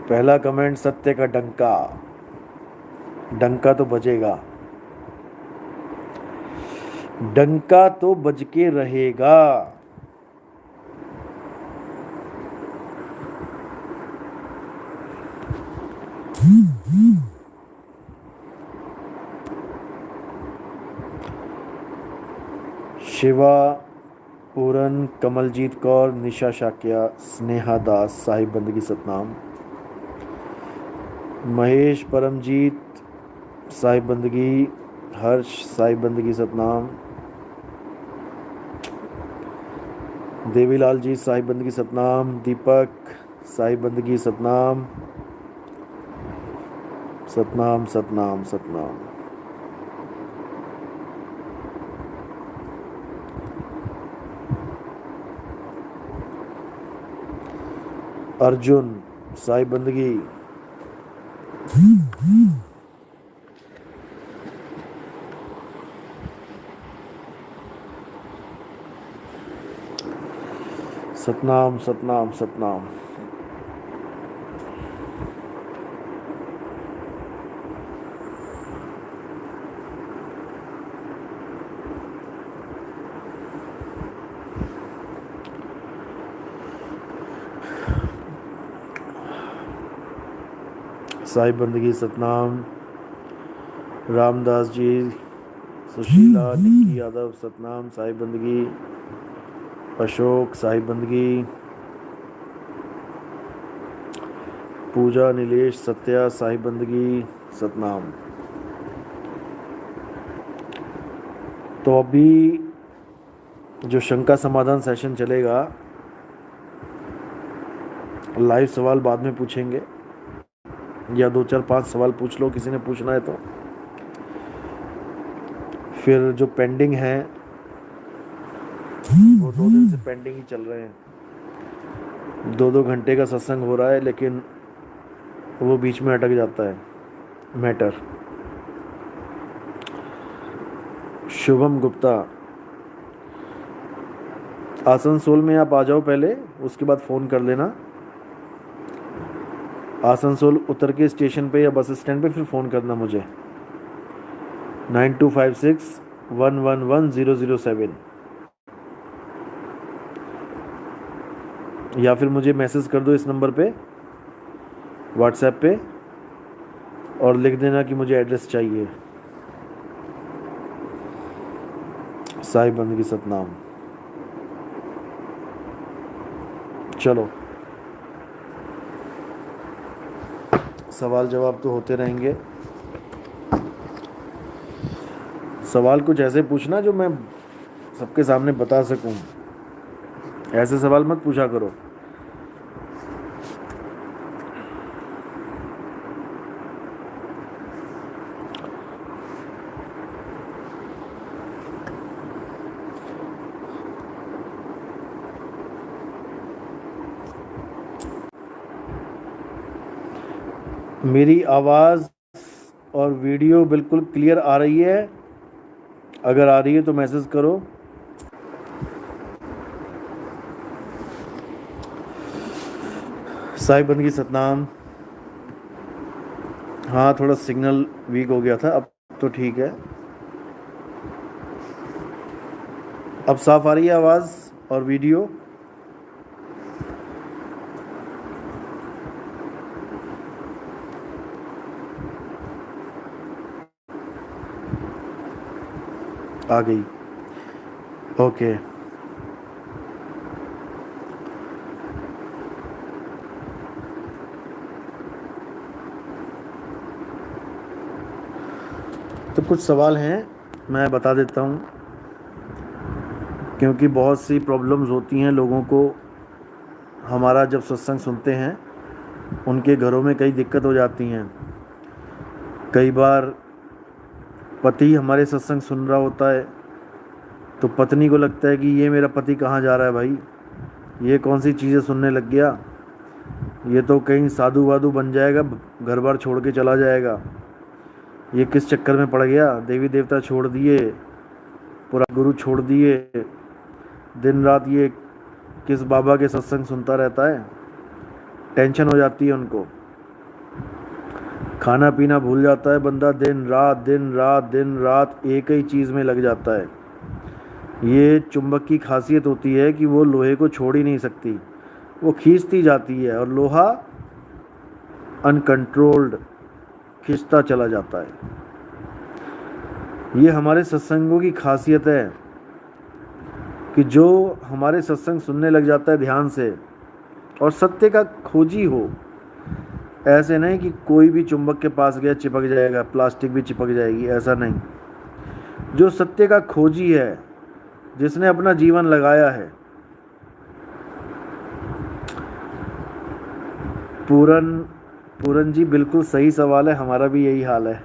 पहला कमेंट, सत्य का डंका, डंका तो बजेगा, डंका तो बज के रहेगा। शिवा, पूरन, कमलजीत कौर, निशा शाक्या, स्नेहा दास, साहिब बंदगी सतनाम, महेश, परमजीत, साहिब बंदगी, हर्ष, साहिब बंदगी सतनाम, देवीलाल जी, साहिब बंदगी सतनाम, दीपक, साहिब बंदगी सतनाम, सतनाम सतनाम सतनाम। अर्जुन, साहिब बंदगी, सतनाम सतनाम सतनाम। साहिब बंदगी सतनाम, रामदास जी, सुशीला, निक्की यादव सतनाम, साहिब बंदगी, अशोक, साहिब बंदगी, पूजा, नीलेश, सत्या, साहिब बंदगी सतनाम। तो अभी जो शंका समाधान सेशन चलेगा, लाइव सवाल बाद में पूछेंगे, या 2 4 5 सवाल पूछ लो किसी ने पूछना है तो। फिर जो पेंडिंग है वो 2 दिन से पेंडिंग ही चल रहे हैं। 2 घंटे का सत्संग हो रहा है, लेकिन वो बीच में अटक जाता है मैटर। शुभम गुप्ता, आसनसोल में आप आ जाओ पहले, उसके बाद फ़ोन कर लेना। आसनसोल उतर के स्टेशन पे या बस स्टैंड पे फिर फ़ोन करना मुझे, 9256111007, या फिर मुझे मैसेज कर दो इस नंबर पे व्हाट्सएप पे, और लिख देना कि मुझे एड्रेस चाहिए। साहिब बंदगी सतनाम। चलो, सवाल जवाब तो होते रहेंगे। सवाल कुछ ऐसे पूछना जो मैं सबके सामने बता सकूं, ऐसे सवाल मत पूछा करो। मेरी आवाज़ और वीडियो बिल्कुल क्लियर आ रही है? अगर आ रही है तो मैसेज करो। साहिब बंदगी सतनाम। हाँ, थोड़ा सिग्नल वीक हो गया था, अब तो ठीक है। अब साफ आ रही है आवाज़ और वीडियो? आ गई, ओके। तो कुछ सवाल हैं, मैं बता देता हूँ, क्योंकि बहुत सी प्रॉब्लम्स होती हैं लोगों को। हमारा जब सत्संग सुनते हैं, उनके घरों में कई दिक्कत हो जाती हैं। कई बार पति हमारे सत्संग सुन रहा होता है, तो पत्नी को लगता है कि ये मेरा पति कहाँ जा रहा है भाई, ये कौन सी चीज़ें सुनने लग गया, ये तो कहीं साधु वाधु बन जाएगा, घर बार छोड़ के चला जाएगा, ये किस चक्कर में पड़ गया, देवी देवता छोड़ दिए, पूरा गुरु छोड़ दिए, दिन रात ये किस बाबा के सत्संग सुनता रहता है। टेंशन हो जाती है उनको। खाना पीना भूल जाता है बंदा, दिन रात दिन रात दिन रात एक ही चीज़ में लग जाता है। ये चुंबक की खासियत होती है कि वो लोहे को छोड़ ही नहीं सकती, वो खींचती जाती है और लोहा अनकंट्रोल्ड खींचता चला जाता है। ये हमारे सत्संगों की खासियत है कि जो हमारे सत्संग सुनने लग जाता है ध्यान से और सत्य का खोजी हो, ऐसे नहीं कि कोई भी चुंबक के पास गया चिपक जाएगा, प्लास्टिक भी चिपक जाएगी, ऐसा नहीं। जो सत्य का खोजी है, जिसने अपना जीवन लगाया है। पूरन जी बिल्कुल सही सवाल है, हमारा भी यही हाल है।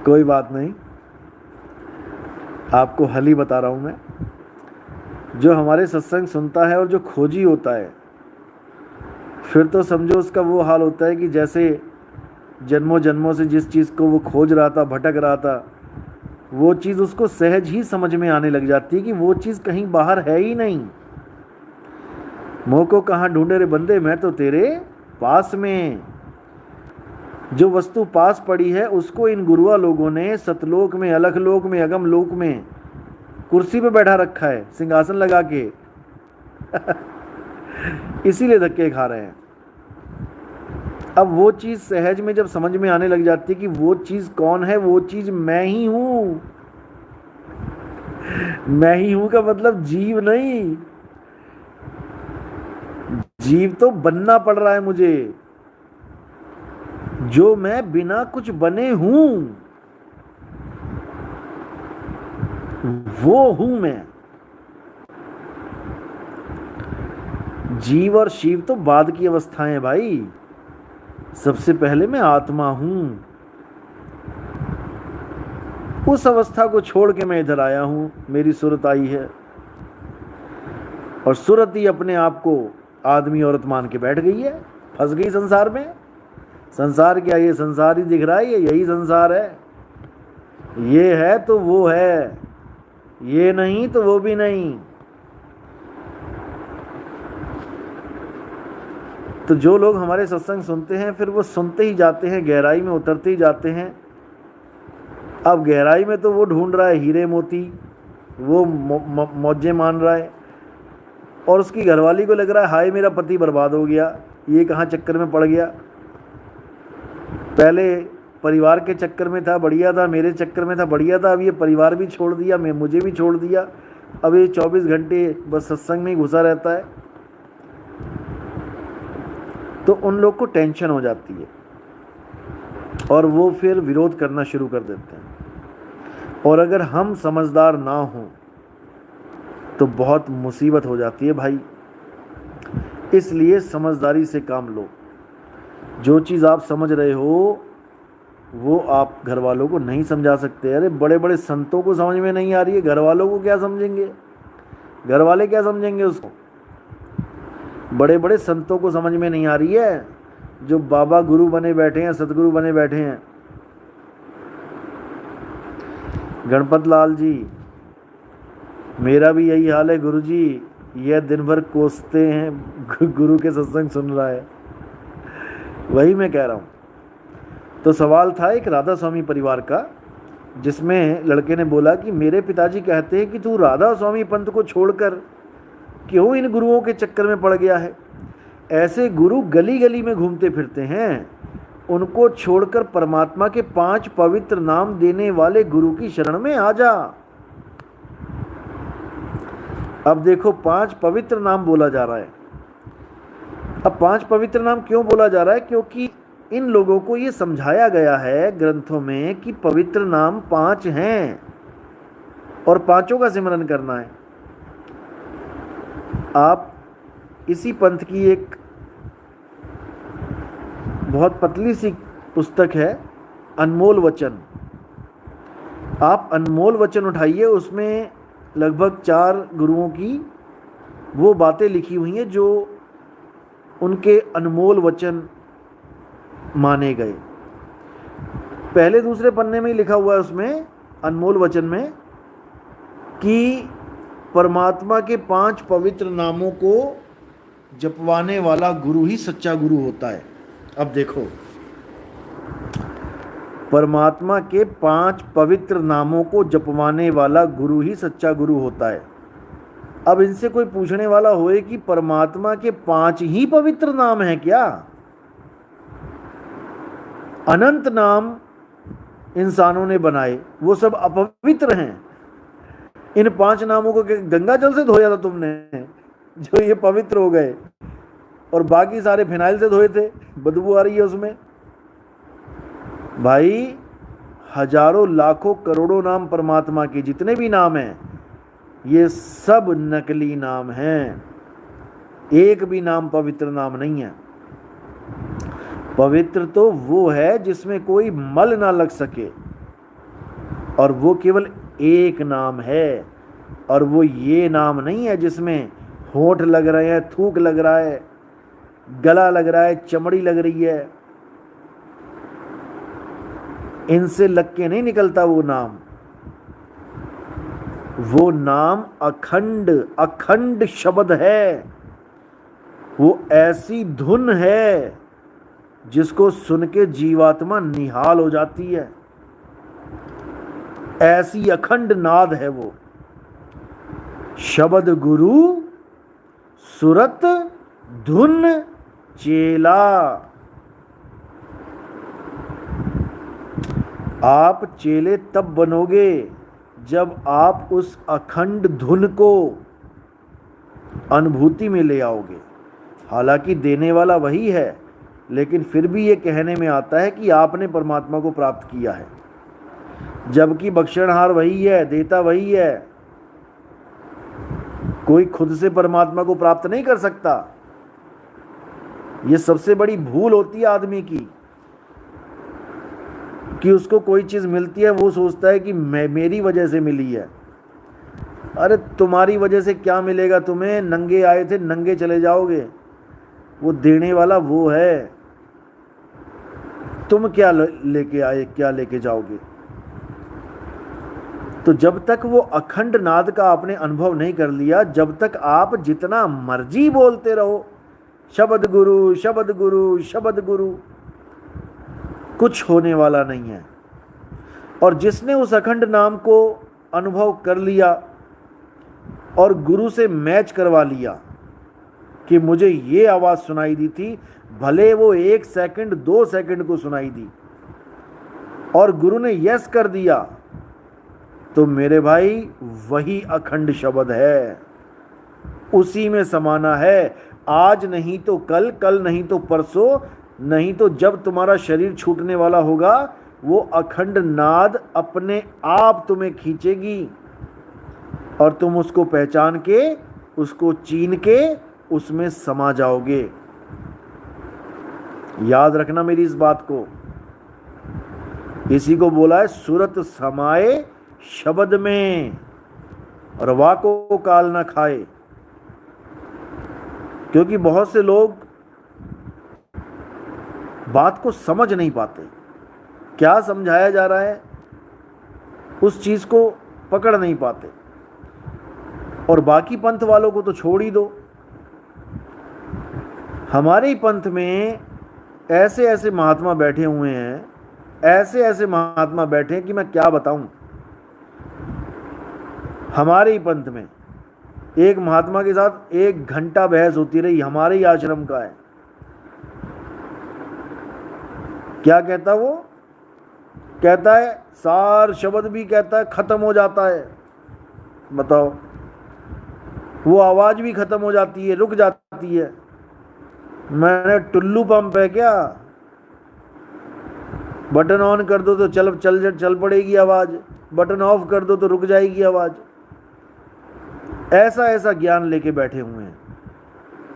कोई बात नहीं, आपको हल ही बता रहा हूं मैं। जो हमारे सत्संग सुनता है और जो खोजी होता है, फिर तो समझो उसका वो हाल होता है कि जैसे जन्मों जन्मों से जिस चीज़ को वो खोज रहा था, भटक रहा था, वो चीज़ उसको सहज ही समझ में आने लग जाती है कि वो चीज़ कहीं बाहर है ही नहीं। मोह को कहाँ ढूंढे रे बंदे, मैं तो तेरे पास में। जो वस्तु पास पड़ी है उसको इन गुरुआ लोगों ने सतलोक में, अलख लोक में, अगम लोक में कुर्सी पे बैठा रखा है, सिंहासन लगा के। इसीलिए धक्के खा रहे हैं। अब वो चीज़ सहज में जब समझ में आने लग जाती है कि वो चीज़ कौन है, वो चीज़ मैं ही हूँ। मैं ही हूँ का मतलब जीव नहीं, जीव तो बनना पड़ रहा है मुझे। जो मैं बिना कुछ बने हूं, वो हूं मैं। जीव और शिव तो बाद की अवस्थाएं हैं भाई, सबसे पहले मैं आत्मा हूं। उस अवस्था को छोड़ के मैं इधर आया हूं, मेरी सूरत आई है और सूरत ही अपने आप को आदमी औरत मान के बैठ गई है, फंस गई संसार में। संसार क्या, ये संसार ही दिख रहा है, ये यही संसार है। ये है तो वो है, ये नहीं तो वो भी नहीं। तो जो लोग हमारे सत्संग सुनते हैं, फिर वो सुनते ही जाते हैं, गहराई में उतरते ही जाते हैं। अब गहराई में तो वो ढूंढ रहा है हीरे मोती, वो मौजे मान रहा है, और उसकी घरवाली को लग रहा है हाय मेरा पति बर्बाद हो गया, ये कहाँ चक्कर में पड़ गया। पहले परिवार के चक्कर में था, बढ़िया था, मेरे चक्कर में था, बढ़िया था, अब ये परिवार भी छोड़ दिया, मैं मुझे भी छोड़ दिया, अब ये 24 घंटे बस सत्संग में ही घुसा रहता है। तो उन लोग को टेंशन हो जाती है और वो फिर विरोध करना शुरू कर देते हैं। और अगर हम समझदार ना हों तो बहुत मुसीबत हो जाती है भाई। इसलिए समझदारी से काम लो। जो चीज़ आप समझ रहे हो वो आप घर वालों को नहीं समझा सकते। अरे बड़े बड़े संतों को समझ में नहीं आ रही है, घर वालों को क्या समझेंगे, घर वाले क्या समझेंगे उसको। बड़े बड़े संतों को समझ में नहीं आ रही है, जो बाबा गुरु बने बैठे हैं, सतगुरु बने बैठे हैं। गणपत लाल जी, मेरा भी यही हाल है गुरुजी, यह दिन भर कोसते हैं, गुरु के सत्संग सुन रहा है। वही मैं कह रहा हूँ। तो सवाल था एक राधा स्वामी परिवार का, जिसमें लड़के ने बोला कि मेरे पिताजी कहते हैं कि तू राधा स्वामी पंथ को छोड़कर क्यों इन गुरुओं के चक्कर में पड़ गया है। ऐसे गुरु गली गली में घूमते फिरते हैं, उनको छोड़कर परमात्मा के 5 पवित्र नाम देने वाले गुरु की शरण में आ जा। अब देखो 5 पवित्र नाम बोला जा रहा है। अब 5 पवित्र नाम क्यों बोला जा रहा है? क्योंकि इन लोगों को ये समझाया गया है ग्रंथों में कि पवित्र नाम 5 हैं और 5 का सिमरन करना है। आप इसी पंथ की एक बहुत पतली सी पुस्तक है अनमोल वचन, आप अनमोल वचन उठाइए, उसमें लगभग 4 गुरुओं की वो बातें लिखी हुई हैं जो उनके अनमोल वचन माने गए। पहले दूसरे पन्ने में ही लिखा हुआ है उसमें अनमोल वचन में कि परमात्मा के 5 पवित्र नामों को जपवाने वाला गुरु ही सच्चा गुरु होता है। अब देखो, परमात्मा के 5 पवित्र नामों को जपवाने वाला गुरु ही सच्चा गुरु होता है। अब इनसे कोई पूछने वाला होए कि परमात्मा के 5 ही पवित्र नाम हैं क्या? अनंत नाम इंसानों ने बनाए, वो सब अपवित्र हैं। इन 5 नामों को गंगा जल से धोया था तुमने जो ये पवित्र हो गए, और बाकी सारे फिनाइल से धोए थे, बदबू आ रही है उसमें। भाई हजारों लाखों करोड़ों नाम परमात्मा के जितने भी नाम हैं, ये सब नकली नाम हैं। एक भी नाम पवित्र नाम नहीं है। पवित्र तो वो है जिसमें कोई मल ना लग सके, और वो केवल एक नाम है। और वो ये नाम नहीं है जिसमें होंठ लग रहे हैं, थूक लग रहा है, गला लग रहा है, चमड़ी लग रही है। इनसे लग के नहीं निकलता वो नाम। वो नाम अखंड अखंड शब्द है। वो ऐसी धुन है जिसको सुन के जीवात्मा निहाल हो जाती है। ऐसी अखंड नाद है वो। शब्द गुरु सुरत धुन चेला। आप चेले तब बनोगे जब आप उस अखंड धुन को अनुभूति में ले आओगे। हालांकि देने वाला वही है, लेकिन फिर भी ये कहने में आता है कि आपने परमात्मा को प्राप्त किया है, जबकि बख्शणहार वही है, देता वही है। कोई खुद से परमात्मा को प्राप्त नहीं कर सकता। ये सबसे बड़ी भूल होती है आदमी की, कि उसको कोई चीज़ मिलती है, वो सोचता है कि मेरी वजह से मिली है। अरे तुम्हारी वजह से क्या मिलेगा तुम्हें? नंगे आए थे, नंगे चले जाओगे। वो देने वाला वो है। तुम क्या लेके आए, क्या लेके जाओगे? तो जब तक वो अखंड नाद का आपने अनुभव नहीं कर लिया, जब तक आप जितना मर्जी बोलते रहो शब्द गुरु शब्द गुरु शब्द गुरु, कुछ होने वाला नहीं है। और जिसने उस अखंड नाम को अनुभव कर लिया और गुरु से मैच करवा लिया कि मुझे ये आवाज़ सुनाई दी थी, भले वो 1 सेकंड 2 सेकंड को सुनाई दी, और गुरु ने यस कर दिया, तो मेरे भाई वही अखंड शब्द है। उसी में समाना है। आज नहीं तो कल, कल नहीं तो परसों, नहीं तो जब तुम्हारा शरीर छूटने वाला होगा, वो अखंड नाद अपने आप तुम्हें खींचेगी और तुम उसको पहचान के, उसको चीन के उसमें समा जाओगे। याद रखना मेरी इस बात को। इसी को बोला है सुरत समाए शब्द में, और वाको काल ना खाए। क्योंकि बहुत से लोग बात को समझ नहीं पाते, क्या समझाया जा रहा है उस चीज को पकड़ नहीं पाते। और बाकी पंथ वालों को तो छोड़ ही दो। हमारे ही पंथ में ऐसे ऐसे महात्मा बैठे हुए हैं, ऐसे ऐसे महात्मा बैठे हैं कि मैं क्या बताऊं। हमारे ही पंथ में एक महात्मा के साथ 1 घंटा बहस होती रही, हमारे ही आश्रम का है। क्या कहता वो? कहता है सार शब्द भी कहता है खत्म हो जाता है। बताओ, वो आवाज भी खत्म हो जाती है, रुक जाती है। मैंने टुल्लू पंप है क्या? बटन ऑन कर दो तो चल पड़ेगी आवाज, बटन ऑफ कर दो तो रुक जाएगी आवाज। ऐसा ऐसा ज्ञान लेके बैठे हुए हैं।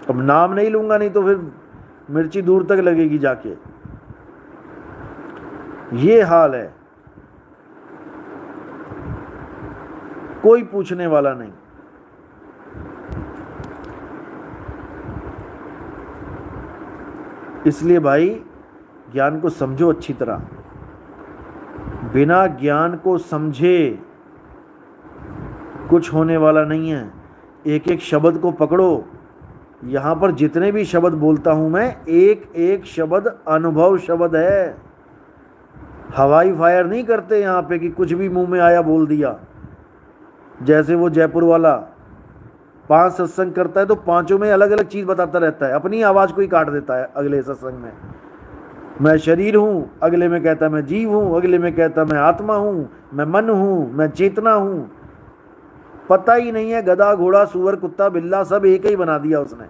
अब नाम नहीं लूंगा, नहीं तो फिर मिर्ची दूर तक लगेगी जाके। ये हाल है, कोई पूछने वाला नहीं। इसलिए भाई ज्ञान को समझो अच्छी तरह। बिना ज्ञान को समझे कुछ होने वाला नहीं है। एक एक शब्द को पकड़ो, यहाँ पर जितने भी शब्द बोलता हूँ मैं, एक एक शब्द अनुभव शब्द है। हवाई फायर नहीं करते यहाँ पे कि कुछ भी मुंह में आया बोल दिया। जैसे वो जयपुर वाला 5 सत्संग करता है तो 5 में अलग अलग चीज़ बताता रहता है, अपनी आवाज़ को ही काट देता है अगले सत्संग में। मैं शरीर हूँ, अगले में कहता मैं जीव हूँ, अगले में कहता मैं आत्मा हूँ, मैं मन हूँ, मैं चेतना हूँ। पता ही नहीं है, गधा घोड़ा सूअर कुत्ता बिल्ला सब एक ही बना दिया उसने।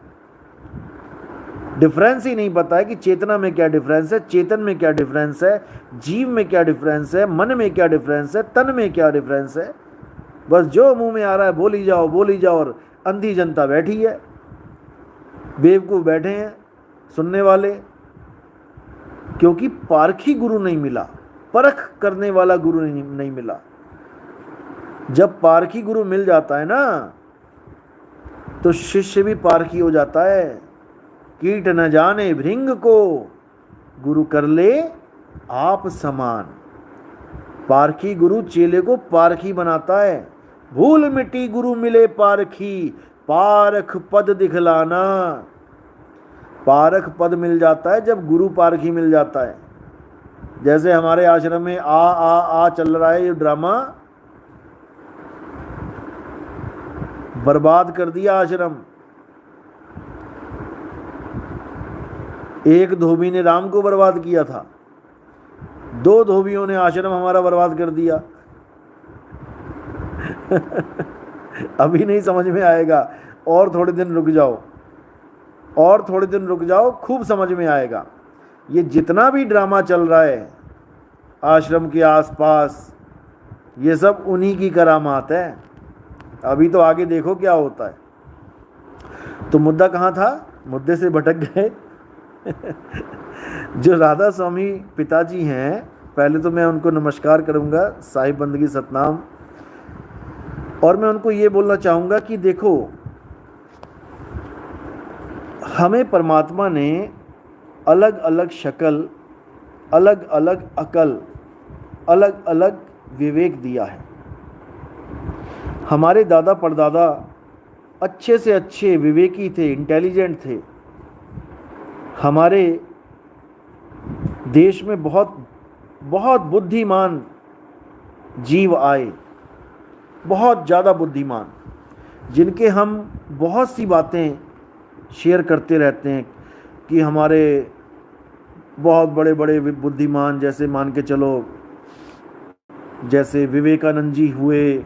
डिफरेंस ही नहीं पता है कि चेतना में क्या डिफरेंस है, चेतन में क्या डिफरेंस है, जीव में क्या डिफरेंस है, मन में क्या डिफरेंस है, तन में क्या डिफरेंस है। बस जो मुंह में आ रहा है बोली जाओ। और अंधी जनता बैठी है, बेवकूफ़ बैठे हैं सुनने वाले, क्योंकि पारखी गुरु नहीं मिला, परख करने वाला गुरु नहीं मिला। जब पारखी गुरु मिल जाता है ना तो शिष्य भी पारखी हो जाता है। कीट न जाने भृंग को, गुरु कर ले आप समान। पारखी गुरु चेले को पारखी बनाता है। भूल मिटी गुरु मिले पारखी, पारख पद दिखलाना। पारख पद मिल जाता है जब गुरु पारखी मिल जाता है। जैसे हमारे आश्रम में आ चल रहा है ये ड्रामा, बर्बाद कर दिया आश्रम। एक धोबी ने राम को बर्बाद किया था, 2 धोबियों ने आश्रम हमारा बर्बाद कर दिया। अभी नहीं समझ में आएगा, और थोड़े दिन रुक जाओ, खूब समझ में आएगा। ये जितना भी ड्रामा चल रहा है आश्रम के आसपास, ये सब उन्हीं की करामात है। अभी तो आगे देखो क्या होता है। तो मुद्दा कहाँ था, मुद्दे से भटक गए। जो राधा स्वामी पिताजी हैं, पहले तो मैं उनको नमस्कार करूंगा, साहिब बंदगी सतनाम। और मैं उनको ये बोलना चाहूँगा कि देखो, हमें परमात्मा ने अलग अलग शक्ल, अलग अलग अकल, अलग अलग विवेक दिया है। हमारे दादा परदादा अच्छे से अच्छे विवेकी थे, इंटेलिजेंट थे। हमारे देश में बहुत बहुत बुद्धिमान जीव आए, बहुत ज़्यादा बुद्धिमान, जिनके हम बहुत सी बातें शेयर करते रहते हैं कि हमारे बहुत बड़े बड़े बुद्धिमान, जैसे मान के चलो जैसे विवेकानंद जी हुए,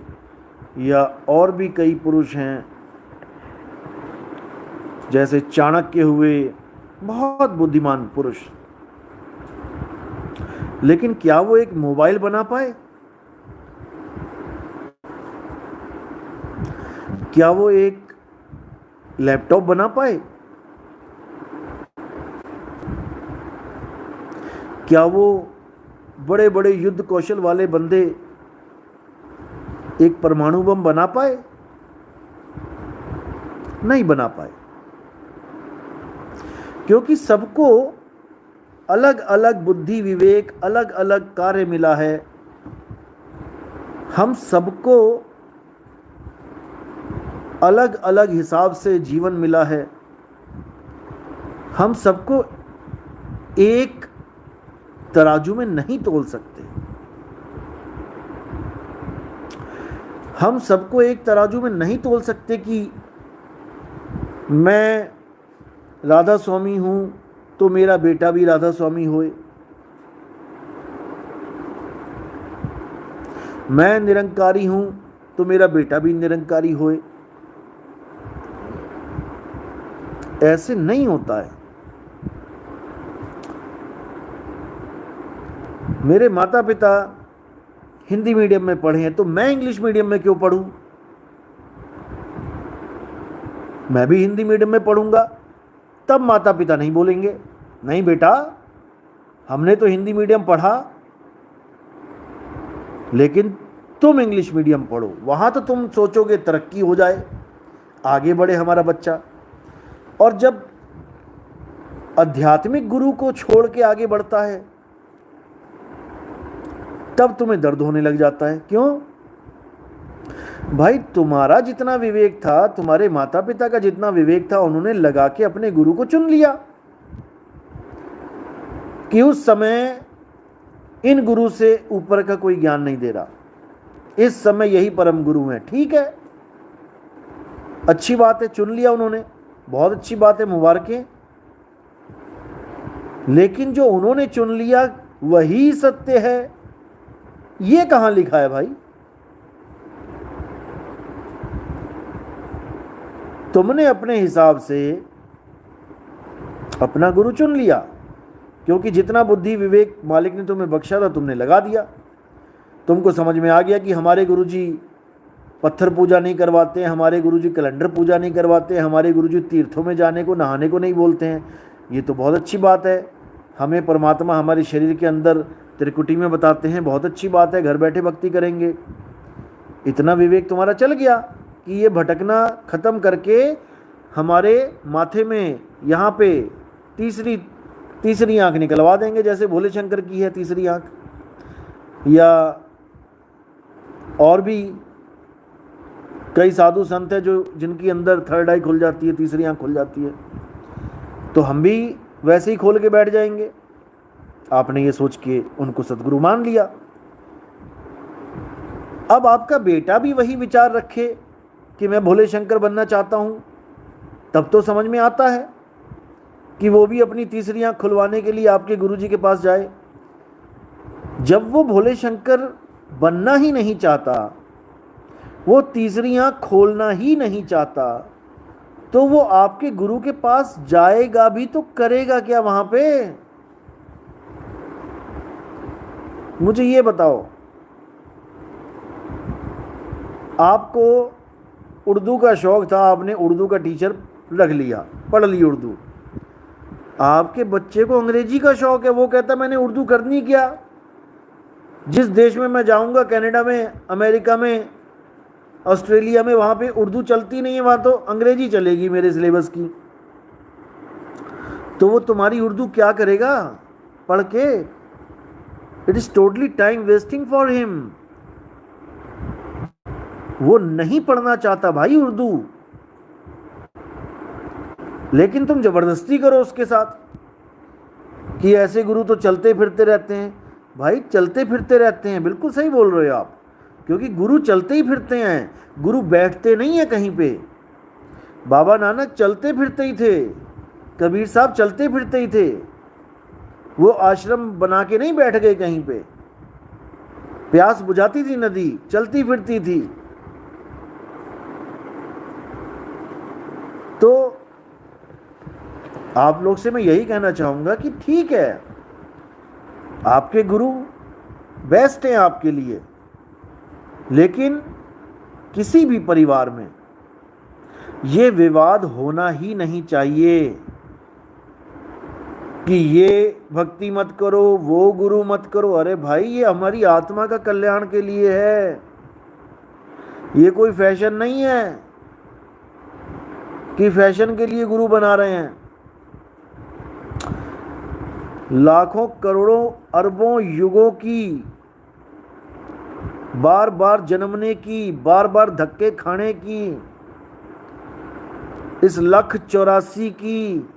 या और भी कई पुरुष हैं जैसे चाणक्य हुए, बहुत बुद्धिमान पुरुष। लेकिन क्या वो एक मोबाइल बना पाए? क्या वो एक लैपटॉप बना पाए? क्या वो बड़े बड़े युद्ध कौशल वाले बंदे एक परमाणु बम बना पाए? नहीं बना पाए, क्योंकि सबको अलग अलग बुद्धि विवेक, अलग अलग कार्य मिला है। हम सबको अलग अलग हिसाब से जीवन मिला है। हम सबको एक तराजू में नहीं तोल सकते। हम सबको एक तराजू में नहीं तोल सकते कि मैं राधा स्वामी हूँ तो मेरा बेटा भी राधा स्वामी होए, मैं निरंकारी हूँ तो मेरा बेटा भी निरंकारी होए। ऐसे नहीं होता है। मेरे माता पिता हिंदी मीडियम में पढ़े हैं तो मैं इंग्लिश मीडियम में क्यों पढ़ूं? मैं भी हिंदी मीडियम में पढ़ूंगा, तब माता पिता नहीं बोलेंगे नहीं बेटा हमने तो हिंदी मीडियम पढ़ा, लेकिन तुम इंग्लिश मीडियम पढ़ो, वहां तो तुम सोचोगे तरक्की हो जाए, आगे बढ़े हमारा बच्चा। और जब आध्यात्मिक गुरु को छोड़ के आगे बढ़ता है तब तुम्हें दर्द होने लग जाता है। क्यों? भाई तुम्हारा जितना विवेक था, तुम्हारे माता पिता का जितना विवेक था, उन्होंने लगा के अपने गुरु को चुन लिया कि उस समय इन गुरु से ऊपर का कोई ज्ञान नहीं दे रहा, इस समय यही परम गुरु हैं। ठीक है, अच्छी बात है, चुन लिया उन्होंने, बहुत अच्छी बात है, मुबारकें। लेकिन जो उन्होंने चुन लिया वही सत्य है, ये कहां लिखा है भाई? तुमने अपने हिसाब से अपना गुरु चुन लिया, क्योंकि जितना बुद्धि विवेक मालिक ने तुम्हें बख्शा था तुमने लगा दिया। तुमको समझ में आ गया कि हमारे गुरुजी पत्थर पूजा नहीं करवाते हैं, हमारे गुरुजी कैलेंडर पूजा नहीं करवाते हैं, हमारे गुरुजी तीर्थों में जाने को, नहाने को नहीं बोलते हैं। ये तो बहुत अच्छी बात है, हमें परमात्मा हमारे शरीर के अंदर त्रिकुटी में बताते हैं, बहुत अच्छी बात है, घर बैठे भक्ति करेंगे। इतना विवेक तुम्हारा चल गया कि ये भटकना ख़त्म करके हमारे माथे में यहाँ पे तीसरी आँख निकलवा देंगे, जैसे भोले शंकर की है तीसरी आँख, या और भी कई साधु संत हैं जो जिनकी अंदर थर्ड आई खुल जाती है, तीसरी आँख खुल जाती है, तो हम भी वैसे ही खोल के बैठ जाएंगे। आपने ये सोच के उनको सदगुरु मान लिया। अब आपका बेटा भी वही विचार रखे कि मैं भोले शंकर बनना चाहता हूं, तब तो समझ में आता है कि वो भी अपनी तीसरी आंख खुलवाने के लिए आपके गुरुजी के पास जाए। जब वो भोले शंकर बनना ही नहीं चाहता, वो तीसरी आंख खोलना ही नहीं चाहता, तो वो आपके गुरु के पास जाएगा भी तो करेगा क्या वहां पे? मुझे ये बताओ। आपको उर्दू का शौक था, आपने उर्दू का टीचर रख लिया, पढ़ ली उर्दू। आपके बच्चे को अंग्रेजी का शौक है, वो कहता मैंने उर्दू करनी क्या, जिस देश में मैं जाऊंगा, कनाडा में, अमेरिका में, ऑस्ट्रेलिया में, वहां पे उर्दू चलती नहीं है, वहां तो अंग्रेजी चलेगी मेरे सिलेबस की। तो वो तुम्हारी उर्दू क्या करेगा पढ़ के? It is totally time wasting for him. वो नहीं पढ़ना चाहता भाई उर्दू, लेकिन तुम जबरदस्ती करो उसके साथ कि ऐसे गुरु तो चलते फिरते रहते हैं। भाई चलते फिरते रहते हैं, बिल्कुल सही बोल रहे हो आप, क्योंकि गुरु चलते ही फिरते हैं, गुरु बैठते नहीं है कहीं पे। बाबा नानक चलते फिरते ही थे, कबीर साहब चलते फिरते ही थे, वो आश्रम बना के नहीं बैठ गए कहीं पे। प्यास बुझाती थी नदी, चलती फिरती थी। तो आप लोग से मैं यही कहना चाहूंगा कि ठीक है, आपके गुरु बेस्ट हैं आपके लिए, लेकिन किसी भी परिवार में ये विवाद होना ही नहीं चाहिए कि ये भक्ति मत करो, वो गुरु मत करो। अरे भाई, ये हमारी आत्मा का कल्याण के लिए है, ये कोई फैशन नहीं है कि फैशन के लिए गुरु बना रहे हैं। लाखों करोड़ों अरबों युगों की, बार बार जन्मने की, बार बार धक्के खाने की, इस 1,84,000 की,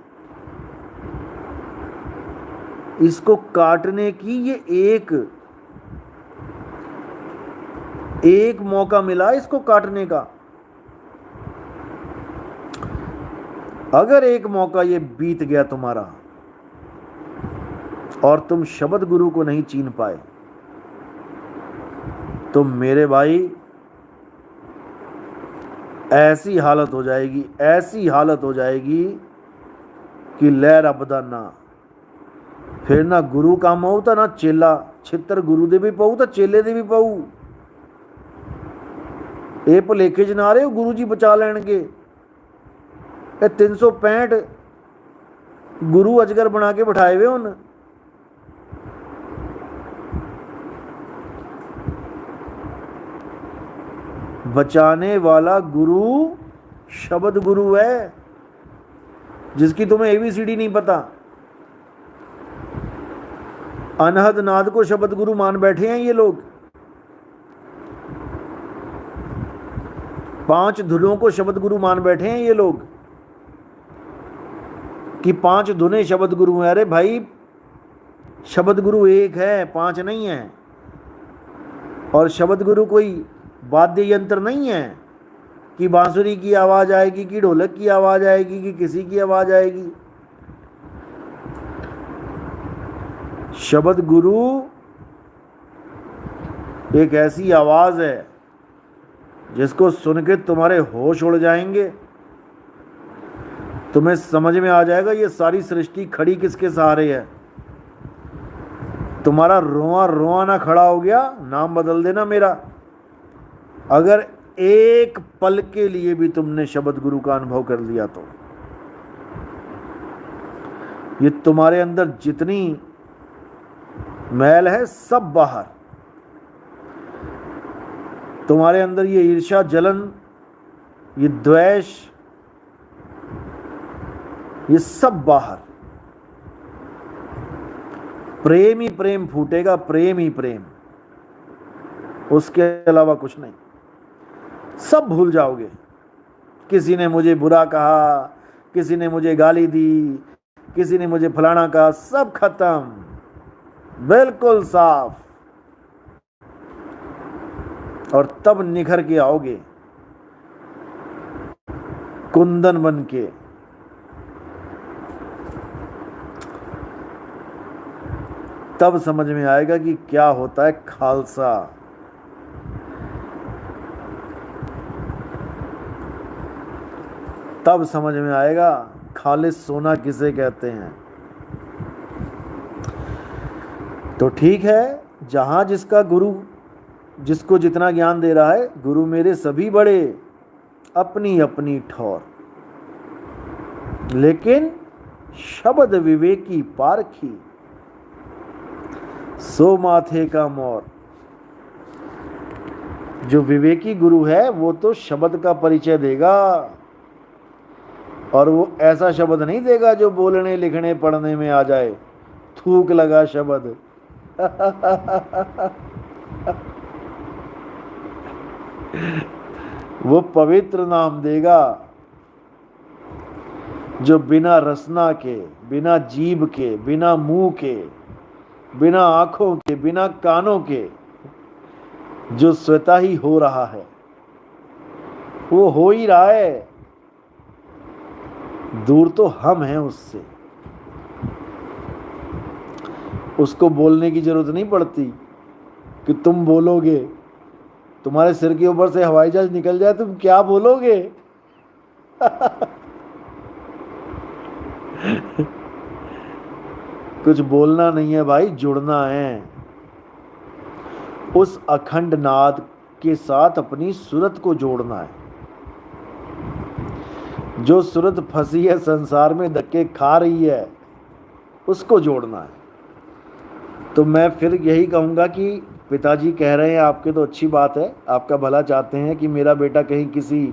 इसको काटने की, ये एक मौका मिला इसको काटने का। अगर एक मौका ये बीत गया तुम्हारा और तुम शब्द गुरु को नहीं चीन पाए, तो मेरे भाई ऐसी हालत हो जाएगी, ऐसी हालत हो जाएगी कि लहर अपदा ना, फिर ना गुरु काम आऊ तो ना चेला, छित्र गुरु दे भी पाऊ तो चेले दे भी पाऊ। ये भुलेखे च ना रहे गुरु जी बचा लैणगे। 365 गुरु अजगर बना के बिठाए हुए उन। बचाने वाला गुरु शब्द गुरु है, जिसकी तुम्हें ABCD नहीं पता। अनहद नाद को शब्द गुरु मान बैठे हैं ये लोग। 5 धुनों को शब्द गुरु मान बैठे हैं ये लोग कि 5 धुनें शब्द गुरु हैं। अरे भाई, शब्द गुरु एक है, 5 नहीं है। और शब्द गुरु कोई वाद्य यंत्र नहीं है कि बांसुरी की आवाज आएगी, कि ढोलक की आवाज आएगी, कि किसी की आवाज आएगी। शब्द गुरु एक ऐसी आवाज है जिसको सुन के तुम्हारे होश उड़ जाएंगे। तुम्हें समझ में आ जाएगा ये सारी सृष्टि खड़ी किसके सहारे है। तुम्हारा रोआ रोआ ना खड़ा हो गया, नाम बदल देना मेरा। अगर एक पल के लिए भी तुमने शब्द गुरु का अनुभव कर लिया तो ये तुम्हारे अंदर जितनी मैल है सब बाहर। तुम्हारे अंदर ये ईर्ष्या, जलन, ये द्वेष, ये सब बाहर। प्रेम ही प्रेम फूटेगा, प्रेम ही प्रेम, उसके अलावा कुछ नहीं। सब भूल जाओगे। किसी ने मुझे बुरा कहा, किसी ने मुझे गाली दी, किसी ने मुझे फलाना कहा, सब खत्म, बिल्कुल साफ। और तब निखर के आओगे कुंदन बन के। तब समझ में आएगा कि क्या होता है खालसा। तब समझ में आएगा खालिस सोना किसे कहते हैं। तो ठीक है, जहां जिसका गुरु जिसको जितना ज्ञान दे रहा है, गुरु मेरे सभी बड़े, अपनी अपनी ठौर, लेकिन शब्द विवेकी पारखी, सो माथे का मोर। जो विवेकी गुरु है वो तो शब्द का परिचय देगा, और वो ऐसा शब्द नहीं देगा जो बोलने लिखने पढ़ने में आ जाए, थूक लगा शब्द। वो पवित्र नाम देगा जो बिना रसना के, बिना जीभ के, बिना मुंह के, बिना आंखों के, बिना कानों के, जो स्वतः ही हो रहा है, वो हो ही रहा है। दूर तो हम हैं उससे। उसको बोलने की जरूरत नहीं पड़ती कि तुम बोलोगे। तुम्हारे सिर के ऊपर से हवाई जहाज निकल जाए, तुम क्या बोलोगे? कुछ बोलना नहीं है भाई, जुड़ना है उस अखंड नाद के साथ। अपनी सूरत को जोड़ना है। जो सूरत फंसी है संसार में, धक्के खा रही है, उसको जोड़ना है। तो मैं फिर यही कहूँगा कि पिताजी कह रहे हैं आपके, तो अच्छी बात है, आपका भला चाहते हैं कि मेरा बेटा कहीं किसी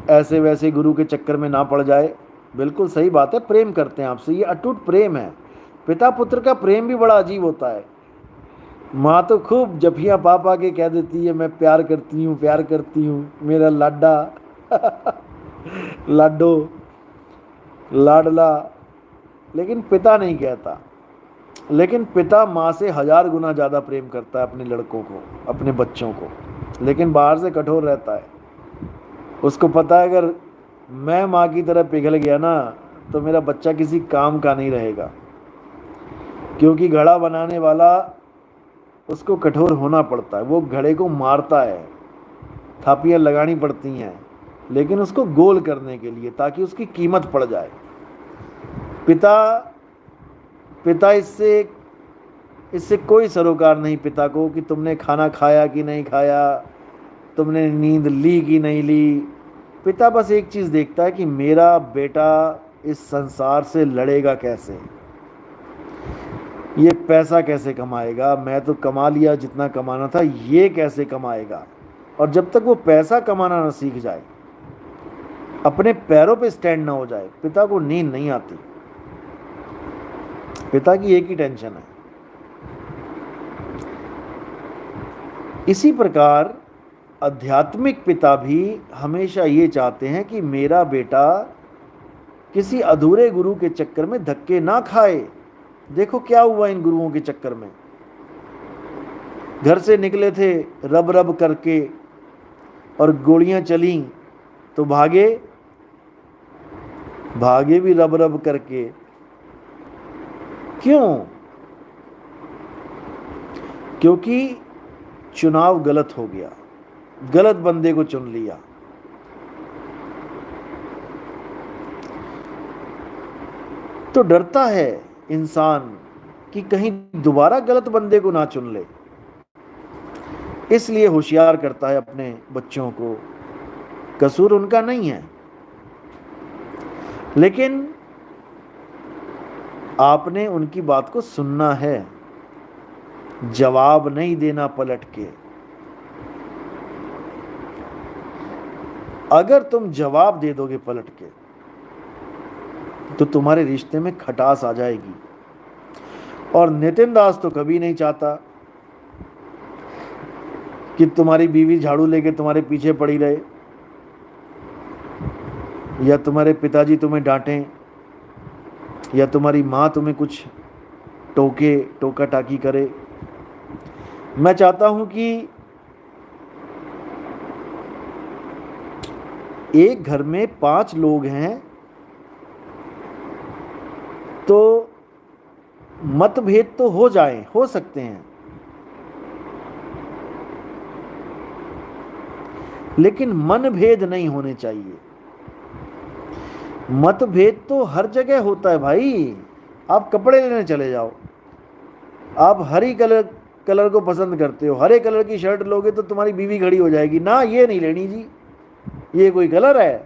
ऐसे वैसे गुरु के चक्कर में ना पड़ जाए। बिल्कुल सही बात है, प्रेम करते हैं आपसे, ये अटूट प्रेम है। पिता पुत्र का प्रेम भी बड़ा अजीब होता है। माँ तो खूब जफियाँ पा पा के कह देती है मैं प्यार करती हूँ, प्यार करती हूँ, मेरा लाडा लाडो लाडला। लेकिन पिता नहीं कहता। लेकिन पिता माँ से 1000 गुना ज़्यादा प्रेम करता है अपने लड़कों को, अपने बच्चों को। लेकिन बाहर से कठोर रहता है। उसको पता है अगर मैं माँ की तरह पिघल गया ना तो मेरा बच्चा किसी काम का नहीं रहेगा, क्योंकि घड़ा बनाने वाला उसको कठोर होना पड़ता है। वो घड़े को मारता है, थापियाँ लगानी पड़ती हैं, लेकिन उसको गोल करने के लिए, ताकि उसकी कीमत पड़ जाए। पिता इससे कोई सरोकार नहीं पिता को कि तुमने खाना खाया कि नहीं खाया, तुमने नींद ली कि नहीं ली। पिता बस एक चीज़ देखता है कि मेरा बेटा इस संसार से लड़ेगा कैसे, ये पैसा कैसे कमाएगा, मैं तो कमा लिया जितना कमाना था, ये कैसे कमाएगा। और जब तक वो पैसा कमाना ना सीख जाए, अपने पैरों पे स्टैंड ना हो जाए, पिता को नींद नहीं आती। पिता की एक ही टेंशन है। इसी प्रकार आध्यात्मिक पिता भी हमेशा ये चाहते हैं कि मेरा बेटा किसी अधूरे गुरु के चक्कर में धक्के ना खाए। देखो क्या हुआ इन गुरुओं के चक्कर में। घर से निकले थे रब रब करके और गोलियां चली तो भागे, भागे भी रब रब करके। क्यों? क्योंकि चुनाव गलत हो गया, गलत बंदे को चुन लिया। तो डरता है इंसान कि कहीं दोबारा गलत बंदे को ना चुन ले, इसलिए होशियार करता है अपने बच्चों को। कसूर उनका नहीं है, लेकिन आपने उनकी बात को सुनना है, जवाब नहीं देना पलट के। अगर तुम जवाब दे दोगे पलट के तो तुम्हारे रिश्ते में खटास आ जाएगी। और नितिन दास तो कभी नहीं चाहता कि तुम्हारी बीवी झाड़ू लेके तुम्हारे पीछे पड़ी रहे, या तुम्हारे पिताजी तुम्हें डांटें, या तुम्हारी माँ तुम्हें कुछ टोका टाकी करे। मैं चाहता हूं कि एक घर में 5 लोग हैं तो मतभेद तो हो सकते हैं, लेकिन मनभेद नहीं होने चाहिए। मतभेद तो हर जगह होता है भाई। आप कपड़े लेने चले जाओ, आप हरी कलर को पसंद करते हो, हरे कलर की शर्ट लोगे तो तुम्हारी बीवी खड़ी हो जाएगी, ना ये नहीं लेनी जी, ये कोई कलर है,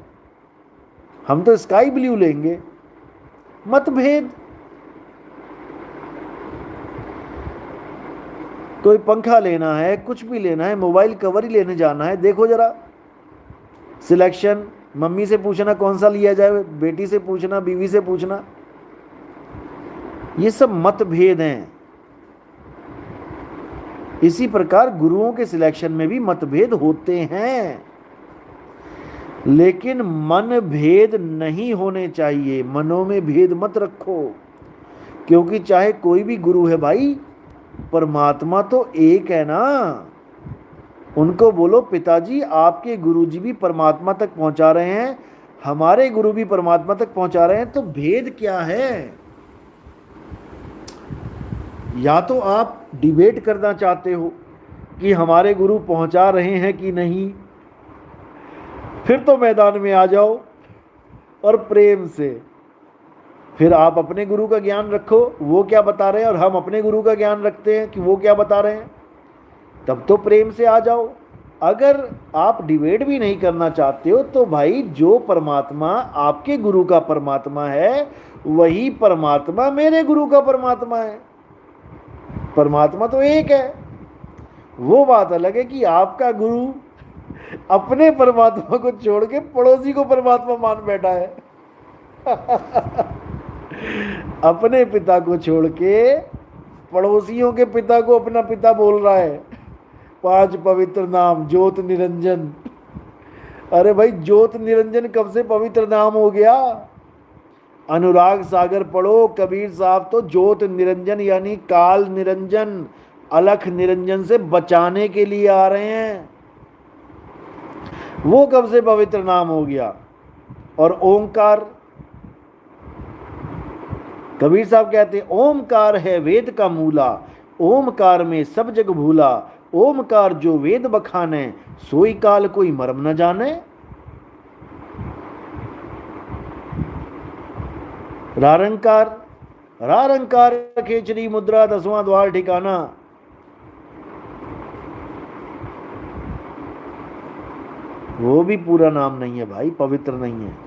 हम तो स्काई ब्लू लेंगे। मतभेद। कोई पंखा लेना है, कुछ भी लेना है, मोबाइल कवर ही लेने जाना है, देखो जरा सिलेक्शन, मम्मी से पूछना कौन सा लिया जाए, बेटी से पूछना, बीवी से पूछना, ये सब मतभेद हैं। इसी प्रकार गुरुओं के सिलेक्शन में भी मतभेद होते हैं, लेकिन मन भेद नहीं होने चाहिए। मनों में भेद मत रखो, क्योंकि चाहे कोई भी गुरु है भाई, परमात्मा तो एक है ना। उनको बोलो पिताजी आपके गुरुजी भी परमात्मा तक पहुंचा रहे हैं, हमारे गुरु भी परमात्मा तक पहुंचा रहे हैं, तो भेद क्या है? या तो आप डिबेट करना चाहते हो कि हमारे गुरु पहुंचा रहे हैं कि नहीं, फिर तो मैदान में आ जाओ और प्रेम से फिर आप अपने गुरु का ज्ञान रखो, वो क्या बता रहे हैं, और हम अपने गुरु का ज्ञान रखते हैं कि वो क्या बता रहे हैं, तब तो प्रेम से आ जाओ। अगर आप डिबेट भी नहीं करना चाहते हो तो भाई जो परमात्मा आपके गुरु का परमात्मा है वही परमात्मा मेरे गुरु का परमात्मा है। परमात्मा तो एक है। वो बात अलग है कि आपका गुरु अपने परमात्मा को छोड़ के पड़ोसी को परमात्मा मान बैठा है। अपने पिता को छोड़ के पड़ोसियों के पिता को अपना पिता बोल रहा है। 5 पवित्र नाम, ज्योत निरंजन। अरे भाई ज्योत निरंजन कब से पवित्र नाम हो गया? अनुराग सागर पढ़ो, कबीर साहब तो ज्योत निरंजन यानी काल निरंजन, अलख निरंजन से बचाने के लिए आ रहे हैं। वो कब से पवित्र नाम हो गया? और ओंकार, कबीर साहब कहते हैं ओमकार है वेद का मूला, ओमकार में सब जग भूला, ओमकार जो वेद बखाने, सोई काल कोई मर्म न जाने। रारंकार, रारंकार खेचरी मुद्रा 10वां द्वार ठिकाना। वो भी पूरा नाम नहीं है भाई, पवित्र नहीं है।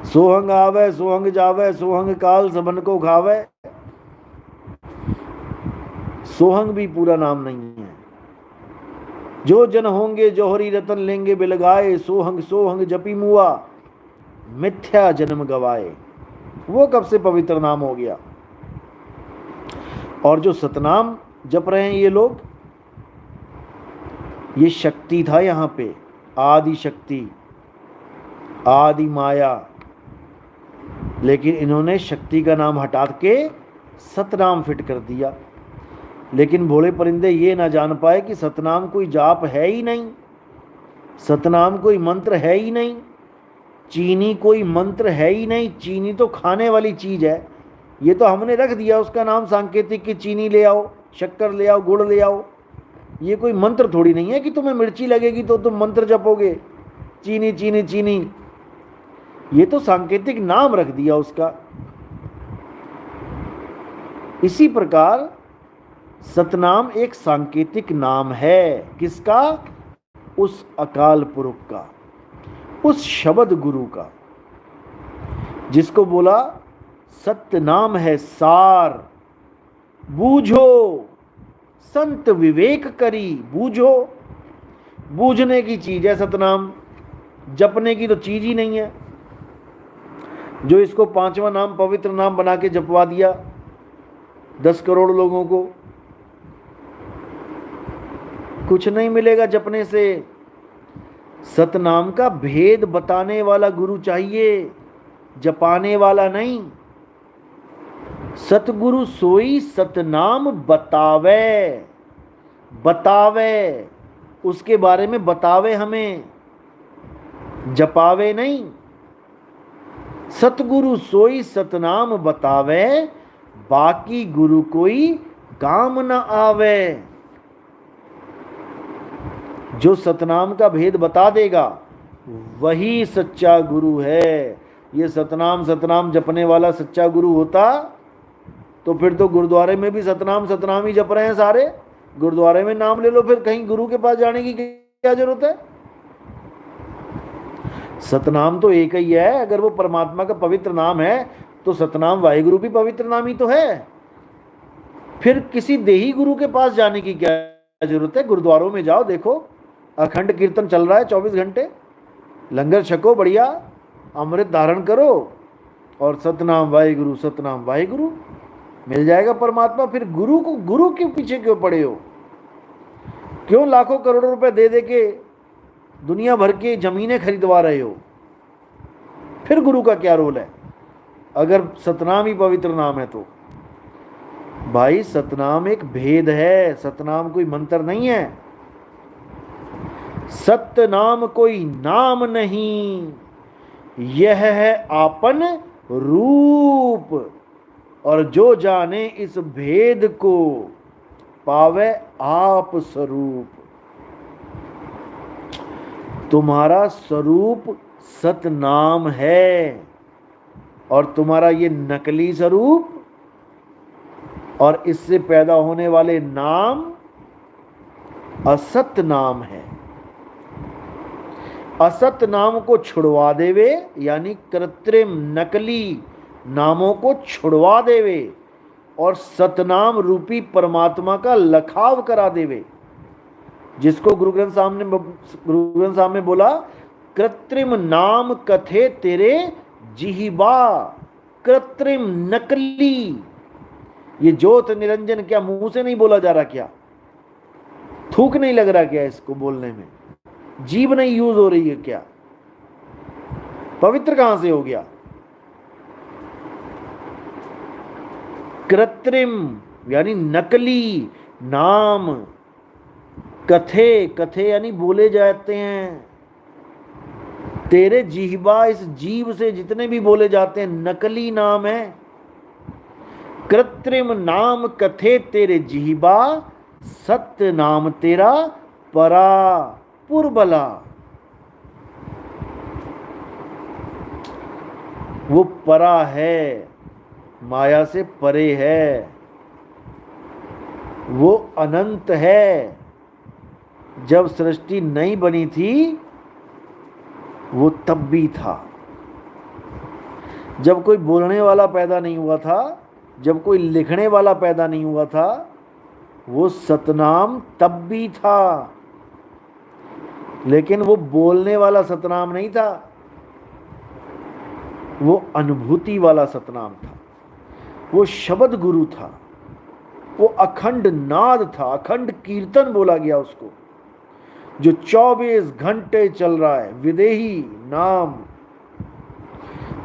सोहंग आवे सोहंग जावे, सोहंग काल सबन को खावे। सोहंग भी पूरा नाम नहीं है। जो जन होंगे जौहरी रतन लेंगे बिलगाए, सोहंग सोहंग जपी मुआ मिथ्या जन्म गवाए। वो कब से पवित्र नाम हो गया? और जो सतनाम जप रहे हैं ये लोग, ये शक्ति था यहाँ पे, आदि शक्ति, आदि माया। लेकिन इन्होंने शक्ति का नाम हटा के सतनाम फिट कर दिया। लेकिन भोले परिंदे ये ना जान पाए कि सतनाम कोई जाप है ही नहीं, सतनाम कोई मंत्र है ही नहीं, चीनी कोई मंत्र है ही नहीं। चीनी तो खाने वाली चीज है, ये तो हमने रख दिया उसका नाम सांकेतिक कि चीनी ले आओ, शक्कर ले आओ, गुड़ ले आओ। ये कोई मंत्र थोड़ी नहीं है कि तुम्हें मिर्ची लगेगी तो तुम मंत्र जपोगे, चीनी चीनी चीनी। ये तो सांकेतिक नाम रख दिया उसका। इसी प्रकार सतनाम एक सांकेतिक नाम है। किसका? उस अकाल पुरुष का, उस शब्द गुरु का, जिसको बोला सत्य नाम है सार, बूझो संत विवेक करी। बूझो, बूझने की चीज है सतनाम, जपने की तो चीज ही नहीं है। जो इसको 5वां नाम पवित्र नाम बना के जपवा दिया 10 करोड़ लोगों को, कुछ नहीं मिलेगा जपने से। सतनाम का भेद बताने वाला गुरु चाहिए, जपाने वाला नहीं। सतगुरु सोई सतनाम बतावे, बतावे उसके बारे में बतावे हमें, जपावे नहीं। सतगुरु सोई सतनाम बतावे, बाकी गुरु कोई काम न आवे। जो सतनाम का भेद बता देगा वही सच्चा गुरु है। ये सतनाम सतनाम जपने वाला सच्चा गुरु होता तो फिर तो गुरुद्वारे में भी सतनाम सतनाम ही जप रहे हैं सारे। गुरुद्वारे में नाम ले लो, फिर कहीं गुरु के पास जाने की क्या जरूरत है? सतनाम तो एक ही है। अगर वो परमात्मा का पवित्र नाम है तो सतनाम वाहिगुरु भी पवित्र नाम ही तो है। फिर किसी देही गुरु के पास जाने की क्या जरूरत है? गुरुद्वारों में जाओ, देखो अखंड कीर्तन चल रहा है 24 घंटे, लंगर छको बढ़िया, अमृत धारण करो और सतनाम वाहिगुरु सतनाम वाहिगुरु, मिल जाएगा परमात्मा। फिर गुरु को, गुरु के पीछे क्यों पड़े हो? क्यों लाखों करोड़ों रुपए दे दे के दुनिया भर के जमीनें खरीदवा रहे हो? फिर गुरु का क्या रोल है अगर सतनाम ही पवित्र नाम है तो? भाई सतनाम एक भेद है, सतनाम कोई मंत्र नहीं है। सतनाम कोई नाम नहीं, यह है आपन रूप। और जो जाने इस भेद को पावे आप स्वरूप। तुम्हारा स्वरूप सतनाम है और तुम्हारा ये नकली स्वरूप और इससे पैदा होने वाले नाम असत नाम है। असत नाम को छुड़वा देवे, यानी कृत्रिम नकली नामों को छुड़वा देवे और सतनाम रूपी परमात्मा का लखाव करा देवे। जिसको गुरु ग्रंथ साहब ने बोला, कृत्रिम नाम कथे तेरे जिह्वा। कृत्रिम नकली, ये ज्योत निरंजन क्या मुंह से नहीं बोला जा रहा? क्या थूक नहीं लग रहा? क्या इसको बोलने में जीभ नहीं यूज हो रही है? क्या पवित्र कहां से हो गया? कृत्रिम यानी नकली नाम, कथे, कथे यानी बोले जाते हैं। तेरे जिह्वा, इस जीव से जितने भी बोले जाते हैं नकली नाम है। कृत्रिम नाम कथे तेरे जिह्वा, सत्य नाम तेरा परा पुरबला। वो परा है, माया से परे है, वो अनंत है। जब सृष्टि नहीं बनी थी वो तब भी था। जब कोई बोलने वाला पैदा नहीं हुआ था, जब कोई लिखने वाला पैदा नहीं हुआ था, वो सतनाम तब भी था। लेकिन वो बोलने वाला सतनाम नहीं था, वो अनुभूति वाला सतनाम था। वो शब्द गुरु था, वो अखंड नाद था, अखंड कीर्तन बोला गया उसको। जो 24 घंटे चल रहा है, विदेही नाम,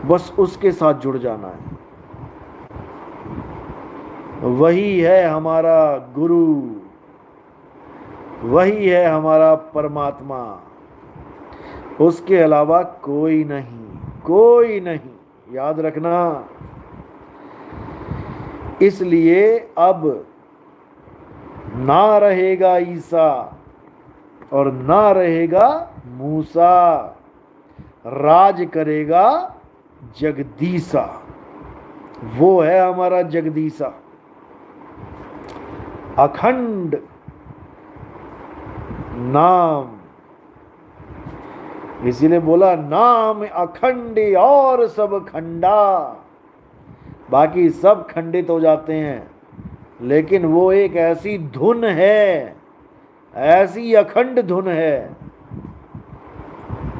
बस उसके साथ जुड़ जाना है। वही है हमारा गुरु, वही है हमारा परमात्मा, उसके अलावा कोई नहीं, कोई नहीं, याद रखना। इसलिए अब ना रहेगा ईसा और ना रहेगा मूसा, राज करेगा जगदीसा। वो है हमारा जगदीसा, अखंड नाम। इसीलिए बोला नाम अखंड और सब खंडा। बाकी सब खंडित हो जाते हैं, लेकिन वो एक ऐसी धुन है, ऐसी अखंड धुन है,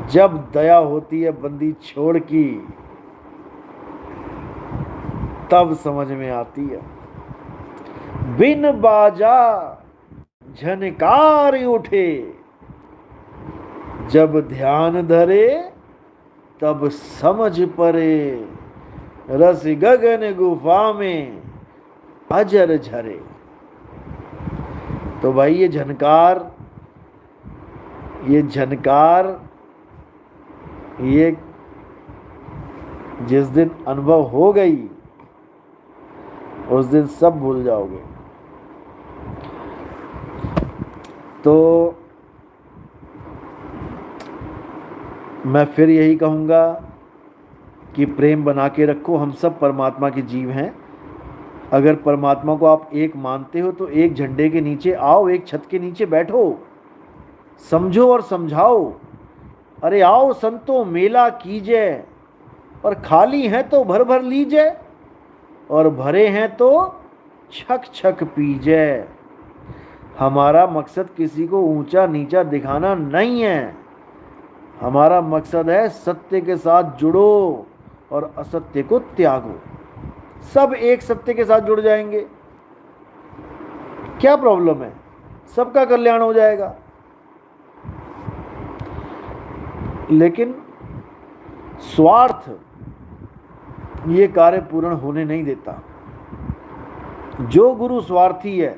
जब दया होती है बंदी छोड़ की, तब समझ में आती है। बिन बाजा झनकार उठे, जब ध्यान धरे तब समझ परे, रस गगन गुफा में अजर झरे। तो भाई ये झनकार, ये जिस दिन अनुभव हो गई, उस दिन सब भूल जाओगे। तो मैं फिर यही कहूँगा कि प्रेम बना के रखो। हम सब परमात्मा के जीव हैं। अगर परमात्मा को आप एक मानते हो तो एक झंडे के नीचे आओ, एक छत के नीचे बैठो, समझो और समझाओ। अरे आओ संतो मेला कीजिए, और खाली हैं तो भर भर लीजिए, और भरे हैं तो छक छक पीजिए। हमारा मकसद किसी को ऊंचा नीचा दिखाना नहीं है। हमारा मकसद है सत्य के साथ जुड़ो और असत्य को त्यागो। सब एक सत्य के साथ जुड़ जाएंगे, क्या प्रॉब्लम है? सबका कल्याण हो जाएगा। लेकिन स्वार्थ ये कार्य पूर्ण होने नहीं देता। जो गुरु स्वार्थी है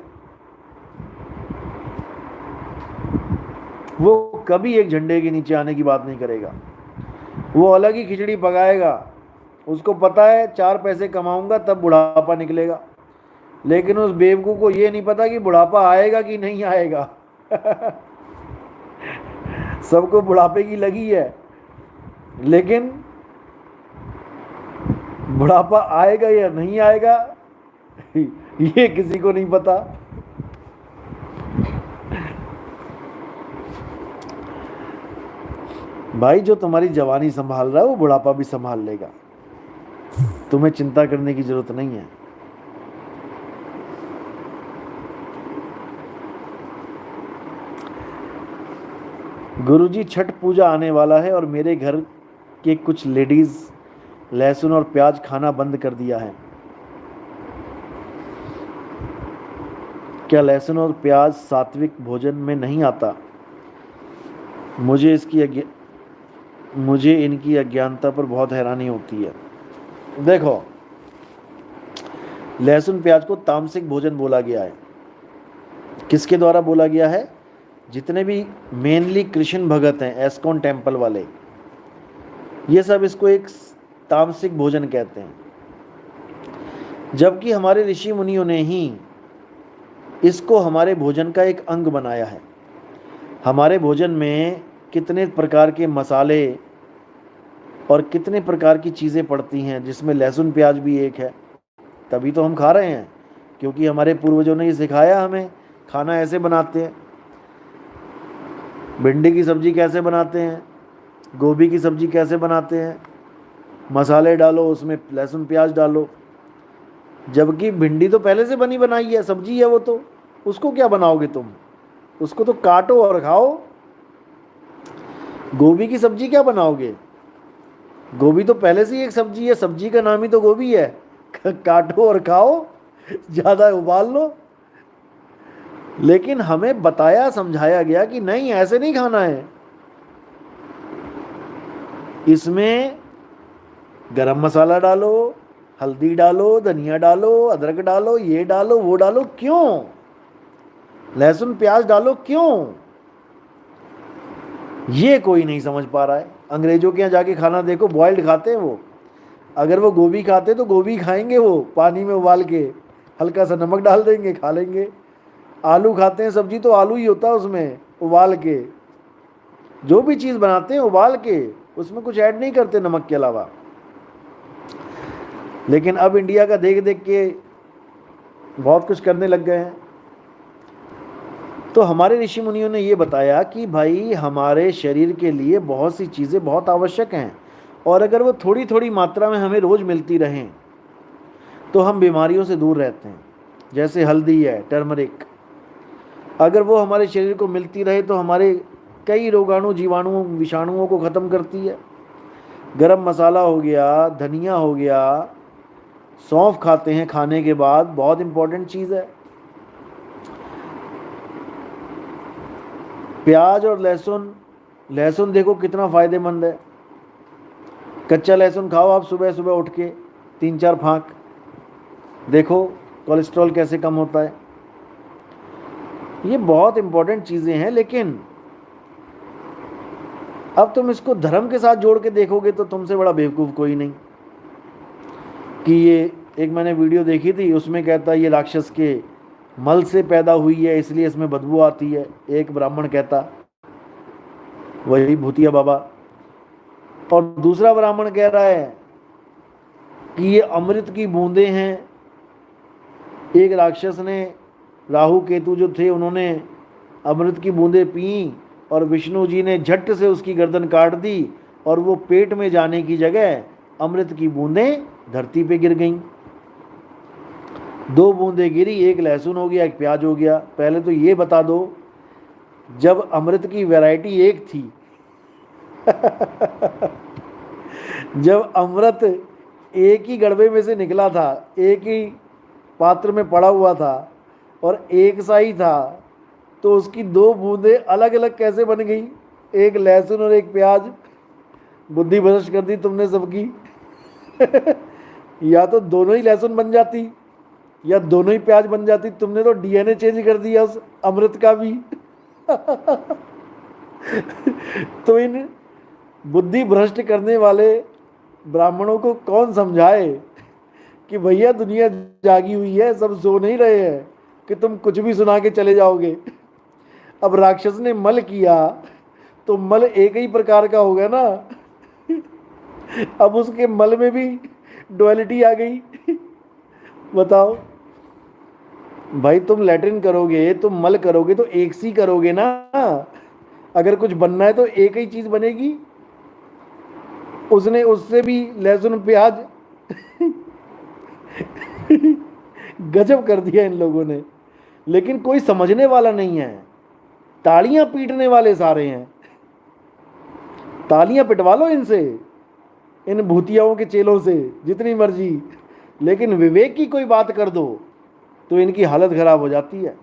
वो कभी एक झंडे के नीचे आने की बात नहीं करेगा। वो अलग ही खिचड़ी पकाएगा। उसको पता है 4 पैसे कमाऊंगा तब बुढ़ापा निकलेगा। लेकिन उस बेवकूफ को ये नहीं पता कि बुढ़ापा आएगा कि नहीं आएगा। सबको बुढ़ापे की लगी है, लेकिन बुढ़ापा आएगा या नहीं आएगा ये किसी को नहीं पता। भाई जो तुम्हारी जवानी संभाल रहा है वो बुढ़ापा भी संभाल लेगा। तुम्हें चिंता करने की जरूरत नहीं है। गुरुजी छठ पूजा आने वाला है और मेरे घर के कुछ लेडीज लहसुन और प्याज खाना बंद कर दिया है। क्या लहसुन और प्याज सात्विक भोजन में नहीं आता? मुझे इनकी अज्ञानता पर बहुत हैरानी होती है। देखो, लहसुन प्याज को तामसिक भोजन बोला गया है। किसके द्वारा बोला गया है? जितने भी मेनली कृष्ण भगत हैं, एस्कॉन टेम्पल वाले, ये सब इसको एक तामसिक भोजन कहते हैं। जबकि हमारे ऋषि मुनियों ने ही इसको हमारे भोजन का एक अंग बनाया है। हमारे भोजन में कितने प्रकार के मसाले और कितने प्रकार की चीज़ें पड़ती हैं, जिसमें लहसुन प्याज भी एक है। तभी तो हम खा रहे हैं, क्योंकि हमारे पूर्वजों ने ये सिखाया हमें। खाना ऐसे बनाते हैं, भिंडी की सब्ज़ी कैसे बनाते हैं, गोभी की सब्ज़ी कैसे बनाते हैं, मसाले डालो, उसमें लहसुन प्याज डालो। जबकि भिंडी तो पहले से बनी बनाई है, सब्जी है वो, तो उसको क्या बनाओगे तुम? उसको तो काटो और खाओ। गोभी की सब्जी क्या बनाओगे? गोभी तो पहले से ही एक सब्जी है, सब्जी का नाम ही तो गोभी है। काटो और खाओ, ज़्यादा उबाल लो। लेकिन हमें बताया समझाया गया कि नहीं, ऐसे नहीं खाना है, इसमें गरम मसाला डालो, हल्दी डालो, धनिया डालो, अदरक डालो, ये डालो, वो डालो। क्यों? लहसुन प्याज डालो क्यों? ये कोई नहीं समझ पा रहा है। अंग्रेजों के यहाँ जाके खाना देखो, बॉइल्ड खाते हैं वो। अगर वो गोभी खाते तो गोभी खाएंगे, वो पानी में उबाल के हल्का सा नमक डाल देंगे, खा लेंगे। आलू खाते हैं सब्जी, तो आलू ही होता है उसमें उबाल के। जो भी चीज़ बनाते हैं उबाल के, उसमें कुछ ऐड नहीं करते नमक के अलावा। लेकिन अब इंडिया का देख देख के बहुत कुछ करने लग गए हैं। तो हमारे ऋषि मुनियों ने ये बताया कि भाई हमारे शरीर के लिए बहुत सी चीज़ें बहुत आवश्यक हैं, और अगर वो थोड़ी थोड़ी मात्रा में हमें रोज़ मिलती रहें तो हम बीमारियों से दूर रहते हैं। जैसे हल्दी है, टर्मरिक, अगर वो हमारे शरीर को मिलती रहे तो हमारे कई रोगाणु, जीवाणुओं, विषाणुओं को ख़त्म करती है। गरम मसाला हो गया, धनिया हो गया, सौंफ खाते हैं खाने के बाद, बहुत इंपॉर्टेंट चीज़ है। प्याज और लहसुन, लहसुन देखो कितना फ़ायदेमंद है। कच्चा लहसुन खाओ आप सुबह सुबह उठ के 3-4 फाँक, देखो कोलेस्ट्रॉल कैसे कम होता है। ये बहुत इंपॉर्टेंट चीज़ें हैं। लेकिन अब तुम इसको धर्म के साथ जोड़ के देखोगे तो तुमसे बड़ा बेवकूफ़ कोई नहीं। कि ये एक मैंने वीडियो देखी थी, उसमें कहता है ये राक्षस के मल से पैदा हुई है इसलिए इसमें बदबू आती है, एक ब्राह्मण कहता, वही भूतिया बाबा। और दूसरा ब्राह्मण कह रहा है कि ये अमृत की बूंदें हैं। एक राक्षस ने, राहु केतु जो थे, उन्होंने अमृत की बूंदें पी और विष्णु जी ने झट से उसकी गर्दन काट दी, और वो पेट में जाने की जगह अमृत की बूंदें धरती पे गिर गईं। 2 बूंदें गिरी, एक लहसुन हो गया, एक प्याज हो गया। पहले तो ये बता दो, जब अमृत की वैरायटी एक थी जब अमृत एक ही गड़बे में से निकला था, एक ही पात्र में पड़ा हुआ था और एक सा ही था, तो उसकी 2 बूंदें अलग अलग कैसे बन गई? एक लहसुन और एक प्याज। बुद्धि भ्रष्ट कर दी तुमने सबकी। या तो दोनों ही लहसुन बन जाती या दोनों ही प्याज बन जाती। तुमने तो डीएनए चेंज कर दिया उस अमृत का भी। तो इन बुद्धि भ्रष्ट करने वाले ब्राह्मणों को कौन समझाए कि भैया दुनिया जागी हुई है, सब सो नहीं रहे हैं कि तुम कुछ भी सुना के चले जाओगे। अब राक्षस ने मल किया तो मल एक ही प्रकार का होगा ना। अब उसके मल में भी डुअलिटी आ गई। बताओ भाई, तुम लैट्रिन करोगे, तुम मल करोगे तो एक सी करोगे ना। अगर कुछ बनना है तो एक ही चीज बनेगी। उसने उससे भी लहसुन प्याज गजब कर दिया इन लोगों ने। लेकिन कोई समझने वाला नहीं है, तालियां पीटने वाले सारे हैं। तालियां पिटवा लो इनसे, इन भूतियाओं के चेलों से जितनी मर्जी, लेकिन विवेक की कोई बात कर दो तो इनकी हालत खराब हो जाती है।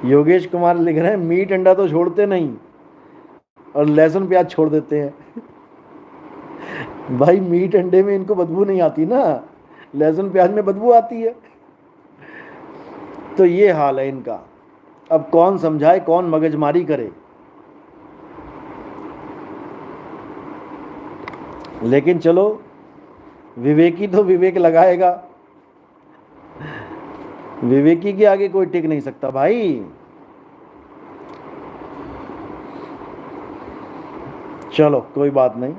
योगेश कुमार लिख रहे हैं मीट अंडा तो छोड़ते नहीं और लहसुन प्याज छोड़ देते हैं। भाई मीट अंडे में इनको बदबू नहीं आती ना, लहसुन प्याज में बदबू आती है। तो ये हाल है इनका। अब कौन समझाए, कौन मगजमारी करे। लेकिन चलो, विवेकी तो विवेक लगाएगा। विवेकी के आगे कोई टिक नहीं सकता भाई। चलो कोई बात नहीं,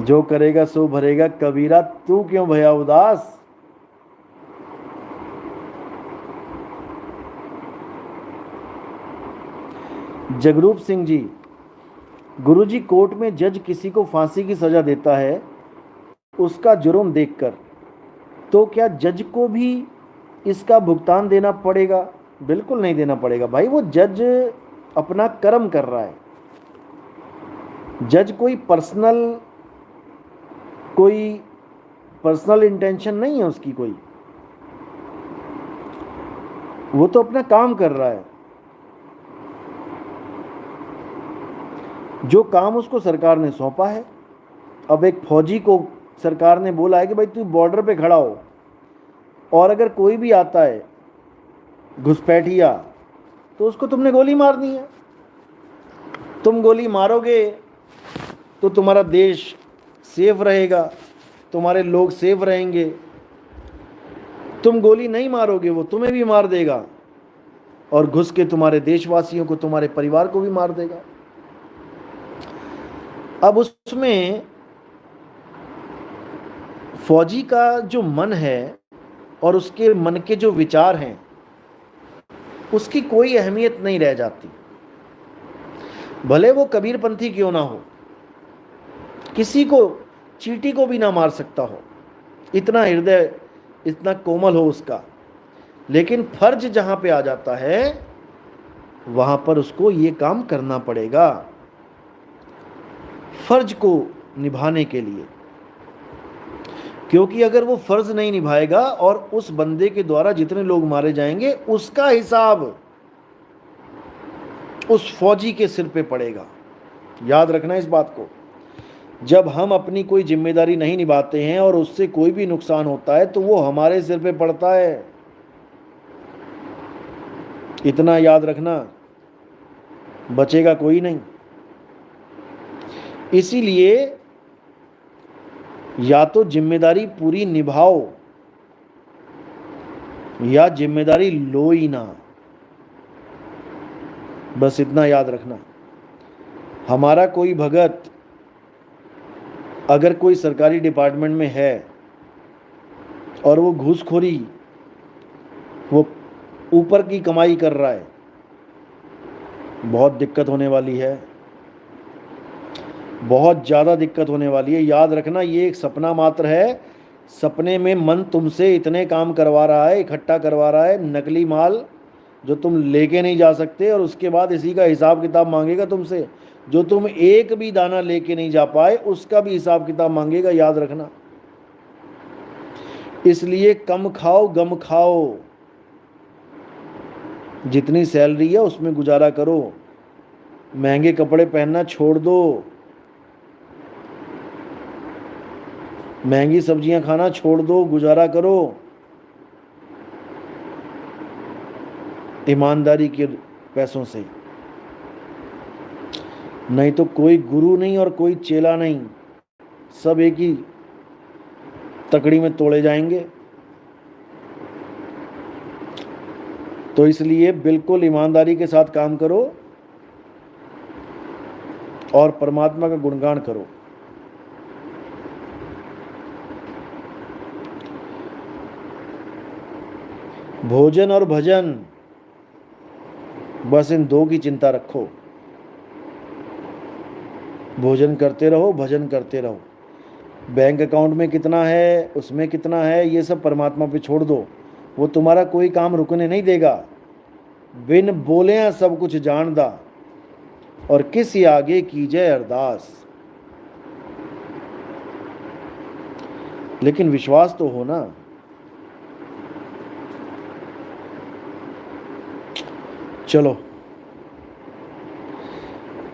जो करेगा सो भरेगा। कबीरा तू क्यों भया उदास। जगरूप सिंह जी, गुरुजी, कोर्ट में जज किसी को फांसी की सजा देता है उसका जुर्म देखकर, तो क्या जज को भी इसका भुगतान देना पड़ेगा? बिल्कुल नहीं देना पड़ेगा भाई, वो जज अपना कर्म कर रहा है। जज कोई पर्सनल इंटेंशन नहीं है उसकी कोई, वो तो अपना काम कर रहा है। जो काम उसको सरकार ने सौंपा है। अब एक फौजी को सरकार ने बोला है कि भाई तू बॉर्डर पे खड़ा हो, और अगर कोई भी आता है घुसपैठिया तो उसको तुमने गोली मारनी है। तुम गोली मारोगे तो तुम्हारा देश सेफ रहेगा, तुम्हारे लोग सेफ रहेंगे। तुम गोली नहीं मारोगे वो तुम्हें भी मार देगा, और घुस के तुम्हारे देशवासियों को, तुम्हारे परिवार को भी मार देगा। अब उसमें फौजी का जो मन है और उसके मन के जो विचार हैं उसकी कोई अहमियत नहीं रह जाती। भले वो कबीरपंथी क्यों ना हो, किसी को, चींटी को भी ना मार सकता हो, इतना हृदय इतना कोमल हो उसका, लेकिन फर्ज जहां पे आ जाता है वहां पर उसको ये काम करना पड़ेगा, फर्ज को निभाने के लिए। क्योंकि अगर वो फर्ज नहीं निभाएगा और उस बंदे के द्वारा जितने लोग मारे जाएंगे उसका हिसाब उस फौजी के सिर पे पड़ेगा। याद रखना इस बात को। जब हम अपनी कोई जिम्मेदारी नहीं निभाते हैं और उससे कोई भी नुकसान होता है तो वो हमारे सिर पे पड़ता है, इतना याद रखना, बचेगा कोई नहीं। इसीलिए या तो जिम्मेदारी पूरी निभाओ या जिम्मेदारी लो ही ना, बस इतना याद रखना। हमारा कोई भगत अगर कोई सरकारी डिपार्टमेंट में है और वो घूसखोरी, वो ऊपर की कमाई कर रहा है, बहुत दिक्कत होने वाली है, बहुत ज़्यादा दिक्कत होने वाली है। याद रखना ये एक सपना मात्र है। सपने में मन तुमसे इतने काम करवा रहा है, इकट्ठा करवा रहा है, नकली माल जो तुम लेके नहीं जा सकते, और उसके बाद इसी का हिसाब किताब मांगेगा तुमसे। जो तुम एक भी दाना लेके नहीं जा पाए उसका भी हिसाब किताब मांगेगा, याद रखना। इसलिए कम खाओ गम खाओ, जितनी सैलरी है उसमें गुजारा करो, महंगे कपड़े पहनना छोड़ दो, महंगी सब्जियां खाना छोड़ दो, गुजारा करो ईमानदारी के पैसों से। नहीं तो कोई गुरु नहीं और कोई चेला नहीं, सब एक ही तकड़ी में तोड़े जाएंगे। तो इसलिए बिल्कुल ईमानदारी के साथ काम करो और परमात्मा का गुणगान करो। भोजन और भजन, बस इन दो की चिंता रखो। भोजन करते रहो, भजन करते रहो। बैंक अकाउंट में कितना है, उसमें कितना है, ये सब परमात्मा पे छोड़ दो, वो तुम्हारा कोई काम रुकने नहीं देगा। बिन बोले सब कुछ जानदा, और किसी आगे कीजिए अरदास। लेकिन विश्वास तो हो ना। चलो,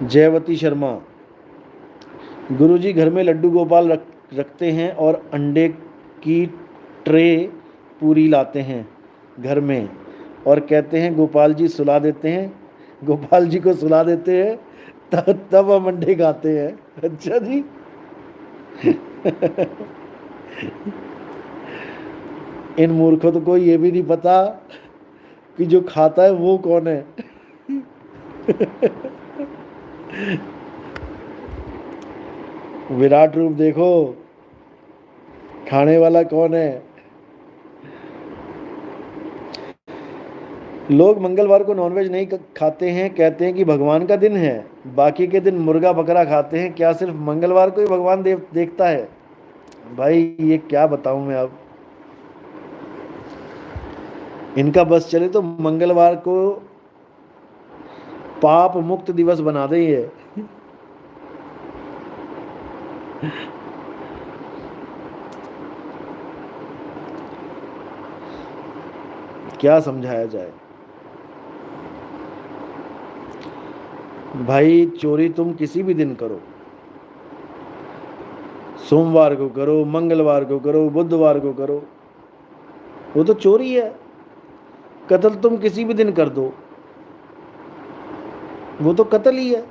जयवती शर्मा, गुरुजी घर में लड्डू गोपाल रखते हैं और अंडे की ट्रे पूरी लाते हैं घर में, और कहते हैं गोपाल जी सुला देते हैं, गोपाल जी को सुला देते हैं, तब हम अंडे खाते हैं। अच्छा जी। इन मूर्खों तो को ये भी नहीं पता कि जो खाता है वो कौन है। विराट रूप देखो, खाने वाला कौन है। लोग मंगलवार को नॉनवेज नहीं खाते हैं, कहते हैं कि भगवान का दिन है, बाकी के दिन मुर्गा बकरा खाते हैं। क्या सिर्फ मंगलवार को ही भगवान देखता है? भाई ये क्या बताऊं मैं अब। इनका बस चले तो मंगलवार को पाप मुक्त दिवस बना दे ये। क्या समझाया जाए भाई। चोरी तुम किसी भी दिन करो, सोमवार को करो, मंगलवार को करो, बुधवार को करो, वो तो चोरी है। कत्ल तुम किसी भी दिन कर दो, वो तो कत्ल ही है।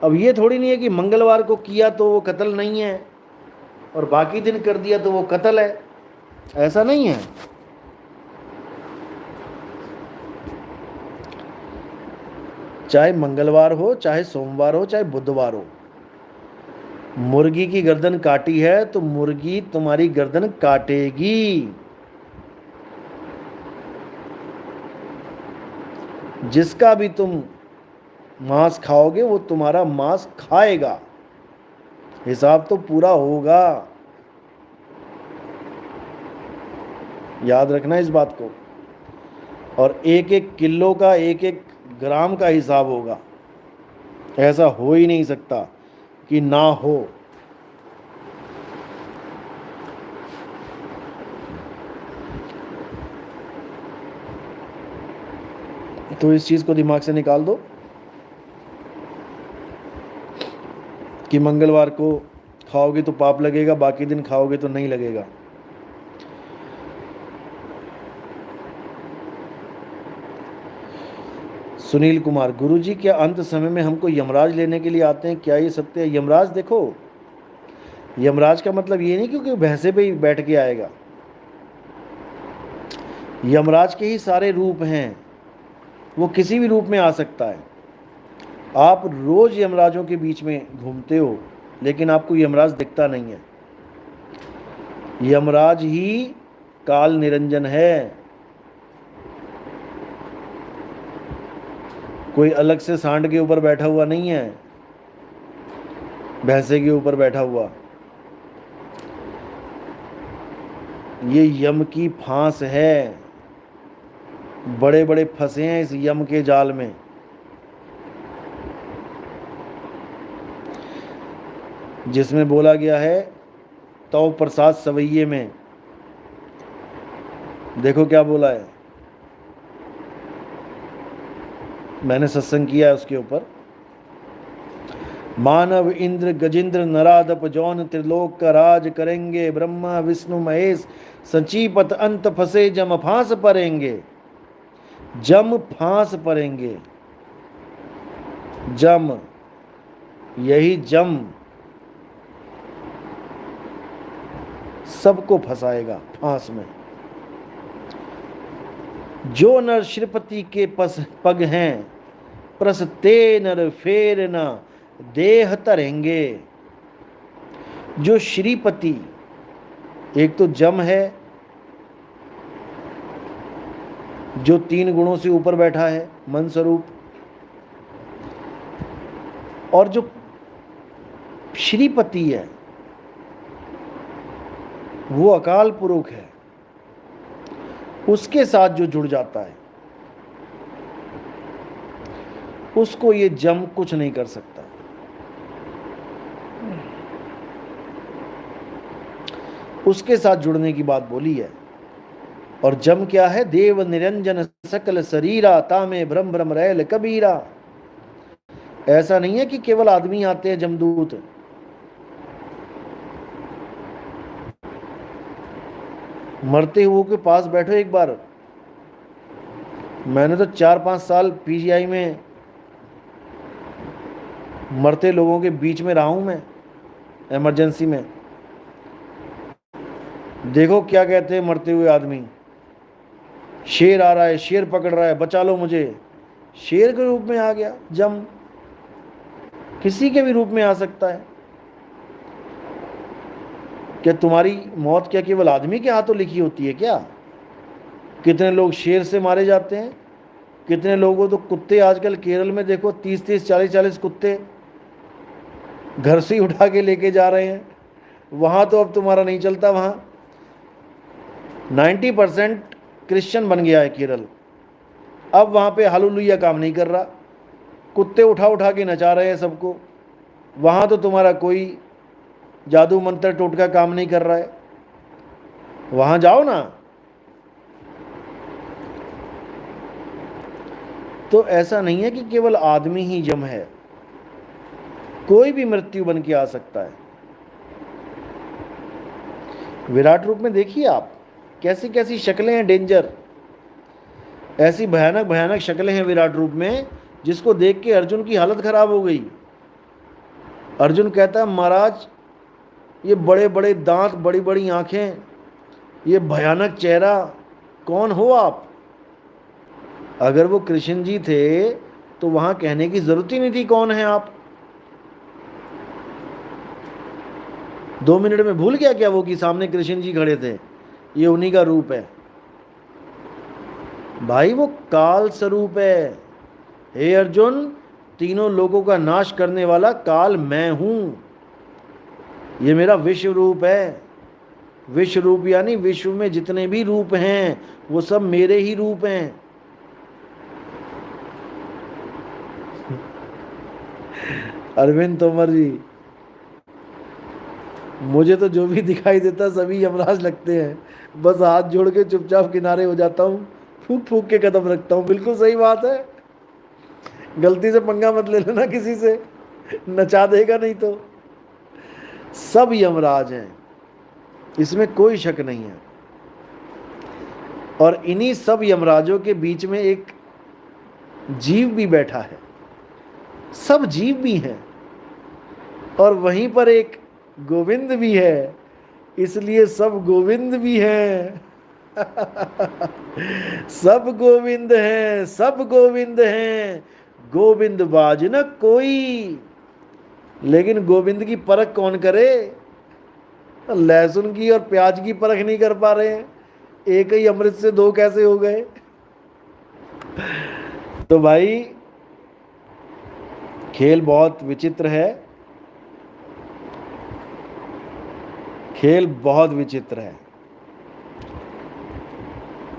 अब ये थोड़ी नहीं है कि मंगलवार को किया तो वो कत्ल नहीं है और बाकी दिन कर दिया तो वो कत्ल है, ऐसा नहीं है। चाहे मंगलवार हो, चाहे सोमवार हो, चाहे बुधवार हो, मुर्गी की गर्दन काटी है तो मुर्गी तुम्हारी गर्दन काटेगी। जिसका भी तुम मांस खाओगे वो तुम्हारा मांस खाएगा, हिसाब तो पूरा होगा। याद रखना इस बात को। और एक एक किलो का, एक एक ग्राम का हिसाब होगा। ऐसा हो ही नहीं सकता कि ना हो। तो इस चीज को दिमाग से निकाल दो कि मंगलवार को खाओगे तो पाप लगेगा, बाकी दिन खाओगे तो नहीं लगेगा। सुनील कुमार, गुरुजी क्या अंत समय में हमको यमराज लेने के लिए आते हैं, क्या ये सत्य है? यमराज देखो, यमराज का मतलब ये नहीं क्योंकि भैंसे पे ही बैठ के आएगा। यमराज के ही सारे रूप हैं, वो किसी भी रूप में आ सकता है। आप रोज यमराजों के बीच में घूमते हो लेकिन आपको यमराज दिखता नहीं है। यमराज ही काल निरंजन है, कोई अलग से सांड के ऊपर बैठा हुआ नहीं है, भैंसे के ऊपर बैठा हुआ। ये यम की फांस है, बड़े बड़े फंसे हैं इस यम के जाल में। जिसमें बोला गया है तो प्रसाद सवैये में, देखो क्या बोला है, मैंने सत्संग किया है उसके ऊपर। मानव इंद्र गजेंद्र नरादप जौन त्रिलोक का राज करेंगे, ब्रह्मा विष्णु महेश संचीपत अंत फंसे जम फांस परेंगे। जम फांस परेंगे, जम, यही जम सबको फंसाएगा फांस में। जो नर श्रीपति के पग हैं, प्रस ते नर फेर न देह तरेंगे। जो श्रीपति, एक तो जम है जो 3 गुणों से ऊपर बैठा है, मन स्वरूप, और जो श्रीपति है वो अकाल पुरुष है, उसके साथ जो जुड़ जाता है उसको ये जम कुछ नहीं कर सकता। उसके साथ जुड़ने की बात बोली है। और जम क्या है? देव निरंजन सकल शरीरा, तामे भ्रम भ्रम रैल कबीरा। ऐसा नहीं है कि केवल आदमी आते हैं जमदूत। मरते हुए के पास बैठो एक बार। मैंने तो 4-5 साल पीजीआई में मरते लोगों के बीच में रहा हूं मैं, इमरजेंसी में। देखो क्या कहते हैं मरते हुए आदमी, शेर आ रहा है, शेर पकड़ रहा है, बचा लो मुझे। शेर के रूप में आ गया जम, किसी के भी रूप में आ सकता है। क्या तुम्हारी मौत क्या केवल आदमी के हाथों लिखी होती है क्या? कितने लोग शेर से मारे जाते हैं, कितने लोगों तो कुत्ते आजकल केरल में देखो 30-30 40-40 कुत्ते घर से ही उठा के लेके जा रहे हैं। वहाँ तो अब तुम्हारा नहीं चलता, वहाँ 90% क्रिश्चियन बन गया है केरल। अब वहाँ पे हालेलुया काम नहीं कर रहा, कुत्ते उठा उठा के नचा रहे हैं सबको। वहाँ तो तुम्हारा कोई जादू मंत्र टोटका काम नहीं कर रहा है, वहां जाओ ना। तो ऐसा नहीं है कि केवल आदमी ही यम है, कोई भी मृत्यु बन के आ सकता है। विराट रूप में देखिए आप, कैसी कैसी शक्लें हैं डेंजर, ऐसी भयानक भयानक शक्लें हैं विराट रूप में, जिसको देख के अर्जुन की हालत खराब हो गई। अर्जुन कहता है महाराज, ये बड़े बड़े दांत, बड़ी बड़ी आंखें, ये भयानक चेहरा, कौन हो आप? अगर वो कृष्ण जी थे तो वहां कहने की जरूरत ही नहीं थी कौन है आप। 2 मिनट में भूल गया क्या वो कि सामने कृष्ण जी खड़े थे, ये उन्हीं का रूप है। भाई वो काल स्वरूप है। हे अर्जुन, तीनों लोगों का नाश करने वाला काल मैं हूं, ये मेरा विश्व रूप है। विश्व रूप यानी विश्व में जितने भी रूप हैं वो सब मेरे ही रूप हैं। अरविंद तोमर जी, मुझे तो जो भी दिखाई देता सभी यमराज लगते हैं, बस हाथ जोड़ के चुपचाप किनारे हो जाता हूँ, फूक फूक के कदम रखता हूँ। बिल्कुल सही बात है, गलती से पंगा मत ले लेना किसी से, नचा देगा नहीं तो। सब यमराज हैं, इसमें कोई शक नहीं है। और इन्हीं सब यमराजों के बीच में एक जीव भी बैठा है, सब जीव भी हैं, और वहीं पर एक गोविंद भी है, इसलिए सब गोविंद भी हैं। सब गोविंद हैं, सब गोविंद हैं, गोविंद बाज न कोई। लेकिन गोविंद की परख कौन करे? लहसुन की और प्याज की परख नहीं कर पा रहे हैं, एक ही अमृत से दो कैसे हो गए? तो भाई खेल बहुत विचित्र है, खेल बहुत विचित्र है।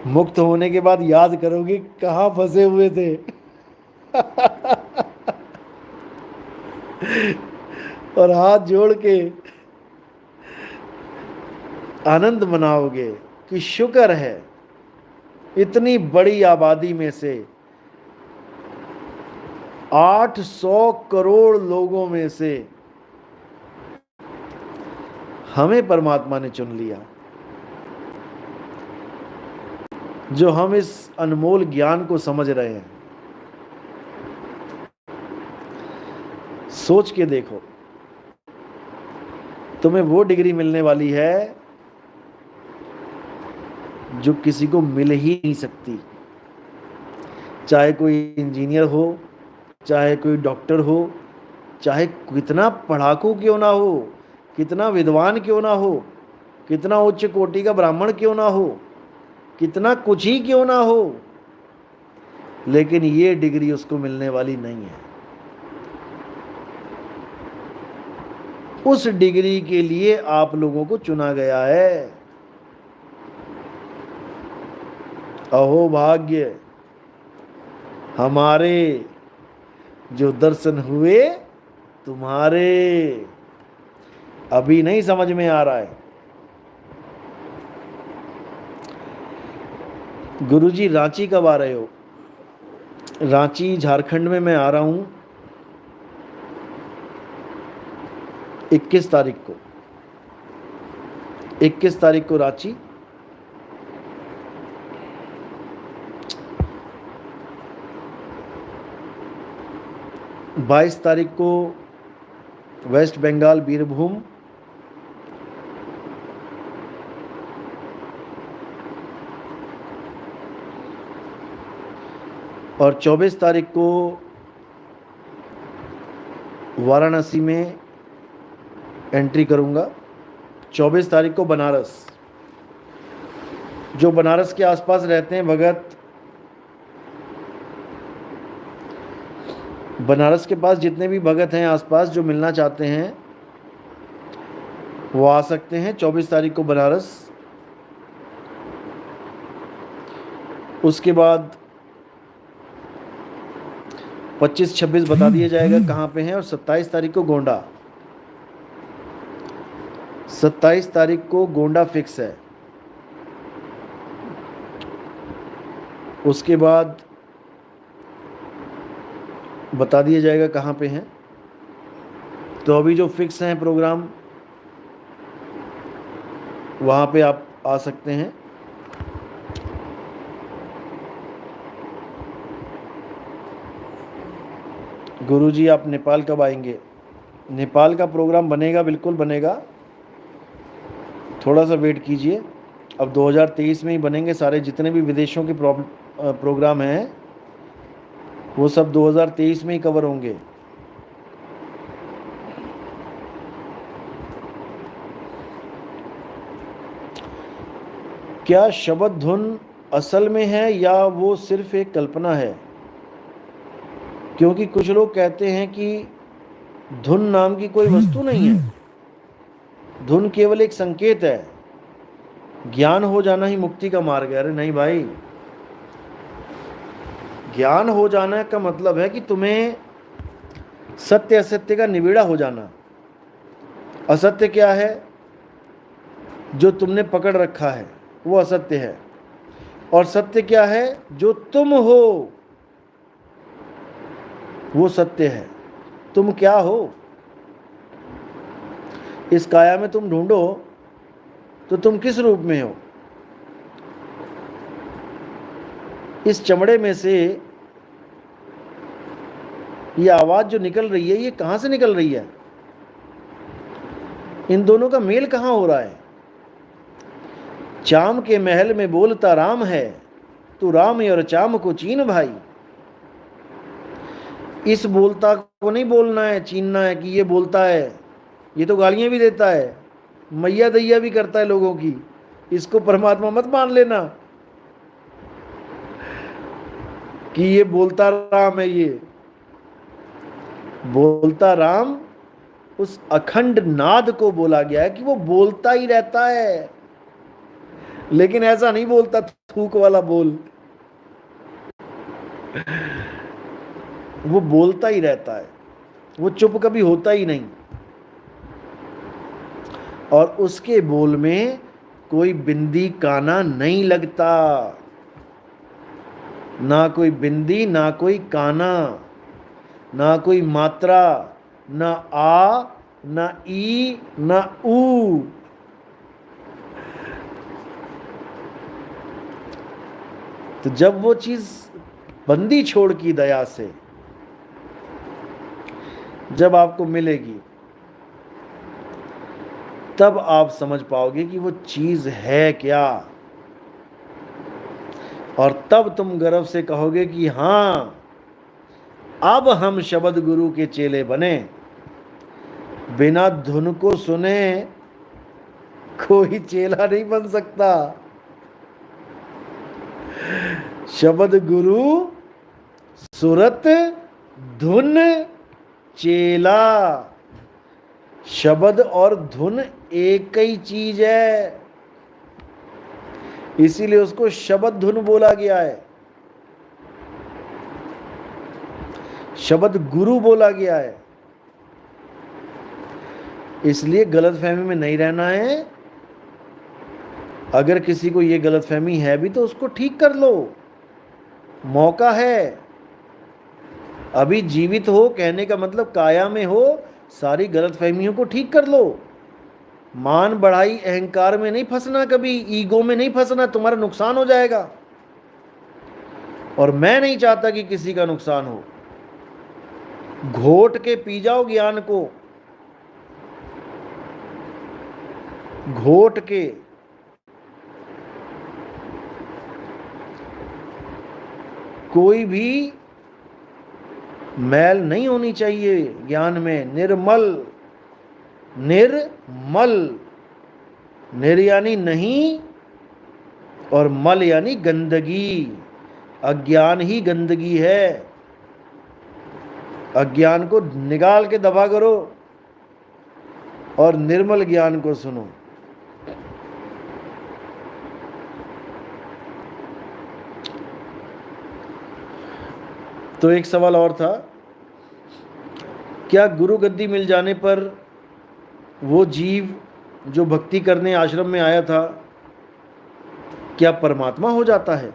मुक्त होने के बाद याद करोगे कहां फंसे हुए थे। और हाथ जोड़ के आनंद मनाओगे कि शुक्र है इतनी बड़ी आबादी में से 800 करोड़ लोगों में से हमें परमात्मा ने चुन लिया, जो हम इस अनमोल ज्ञान को समझ रहे हैं। सोच के देखो, तुम्हें वो डिग्री मिलने वाली है जो किसी को मिल ही नहीं सकती। चाहे कोई इंजीनियर हो, चाहे कोई डॉक्टर हो, चाहे कितना पढ़ाकू क्यों ना हो, कितना विद्वान क्यों ना हो, कितना उच्च कोटि का ब्राह्मण क्यों ना हो, कितना कुछ ही क्यों ना हो, लेकिन ये डिग्री उसको मिलने वाली नहीं है। उस डिग्री के लिए आप लोगों को चुना गया है। अहो भाग्य हमारे, जो दर्शन हुए तुम्हारे। अभी नहीं समझ में आ रहा है। गुरुजी रांची कब आ रहे हो? रांची झारखंड में मैं आ रहा हूं 21 तारीख को। 21 तारीख को रांची, 22 तारीख को वेस्ट बंगाल बीरभूम, और 24 तारीख को वाराणसी में एंट्री करूंगा। 24 तारीख को बनारस। जो बनारस के आसपास रहते हैं भगत, बनारस के पास जितने भी भगत हैं आसपास जो मिलना चाहते हैं वो आ सकते हैं 24 तारीख को बनारस। उसके बाद 25-26 बता दिया जाएगा कहाँ पे हैं, और 27 तारीख को गोंडा। 27 तारीख को गोंडा फिक्स है। उसके बाद बता दिया जाएगा कहाँ पे हैं। तो अभी जो फिक्स हैं प्रोग्राम, वहाँ पे आप आ सकते हैं। गुरुजी आप नेपाल कब आएंगे? नेपाल का प्रोग्राम बनेगा, बिल्कुल बनेगा, थोड़ा सा वेट कीजिए। अब 2023 में ही बनेंगे सारे, जितने भी विदेशों के प्रोग्राम हैं वो सब 2023 में ही कवर होंगे। क्या शब्द धुन असल में है या वो सिर्फ एक कल्पना है? क्योंकि कुछ लोग कहते हैं कि धुन नाम की कोई वस्तु नहीं है, धुन केवल एक संकेत है, ज्ञान हो जाना ही मुक्ति का मार्ग है। अरे नहीं भाई, ज्ञान हो जाना का मतलब है कि तुम्हें सत्य असत्य का निबिड़ा हो जाना। असत्य क्या है? जो तुमने पकड़ रखा है वो असत्य है। और सत्य क्या है? जो तुम हो वो सत्य है। तुम क्या हो? इस काया में तुम ढूंढो तो तुम किस रूप में हो? इस चमड़े में से ये आवाज जो निकल रही है, ये कहां से निकल रही है? इन दोनों का मेल कहां हो रहा है? चाम के महल में बोलता राम है, तू राम और चाम को चीन भाई। इस बोलता को नहीं बोलना है, चीनना है कि ये बोलता है, ये तो गालियां भी देता है, मैया दैया भी करता है लोगों की। इसको परमात्मा मत मान लेना कि ये बोलता राम है। ये बोलता राम उस अखंड नाद को बोला गया है कि वो बोलता ही रहता है, लेकिन ऐसा नहीं बोलता थूक वाला बोल, वो बोलता ही रहता है, वो चुप कभी होता ही नहीं। और उसके बोल में कोई बिंदी काना नहीं लगता, ना कोई बिंदी, ना कोई काना, ना कोई मात्रा, ना आ, ना ई, ना ऊ। तो जब वो चीज बंदी छोड़ की दया से जब आपको मिलेगी, तब आप समझ पाओगे कि वो चीज है क्या। और तब तुम गर्व से कहोगे कि हां, अब हम शब्द गुरु के चेले बने। बिना धुन को सुने कोई चेला नहीं बन सकता। शब्द गुरु, सुरत, धुन, चेला। शब्द और धुन एक ही चीज है, इसीलिए उसको शब्द धुन बोला गया है, शब्द गुरु बोला गया है। इसलिए गलतफहमी में नहीं रहना है। अगर किसी को ये गलतफहमी है भी तो उसको ठीक कर लो, मौका है। अभी जीवित हो, कहने का मतलब काया में हो, सारी गलतफहमियों को ठीक कर लो। मान बढ़ाई अहंकार में नहीं फंसना, कभी ईगो में नहीं फंसना, तुम्हारा नुकसान हो जाएगा। और मैं नहीं चाहता कि किसी का नुकसान हो। घोट के पी जाओ ज्ञान को, घोट के। कोई भी मैल नहीं होनी चाहिए ज्ञान में। निर्मल, निर्मल, निर यानी नहीं और मल यानी गंदगी। अज्ञान ही गंदगी है। अज्ञान को निकाल के दबा करो और निर्मल ज्ञान को सुनो। तो एक सवाल और था, क्या गुरु गद्दी मिल जाने पर वो जीव जो भक्ति करने आश्रम में आया था क्या परमात्मा हो जाता है?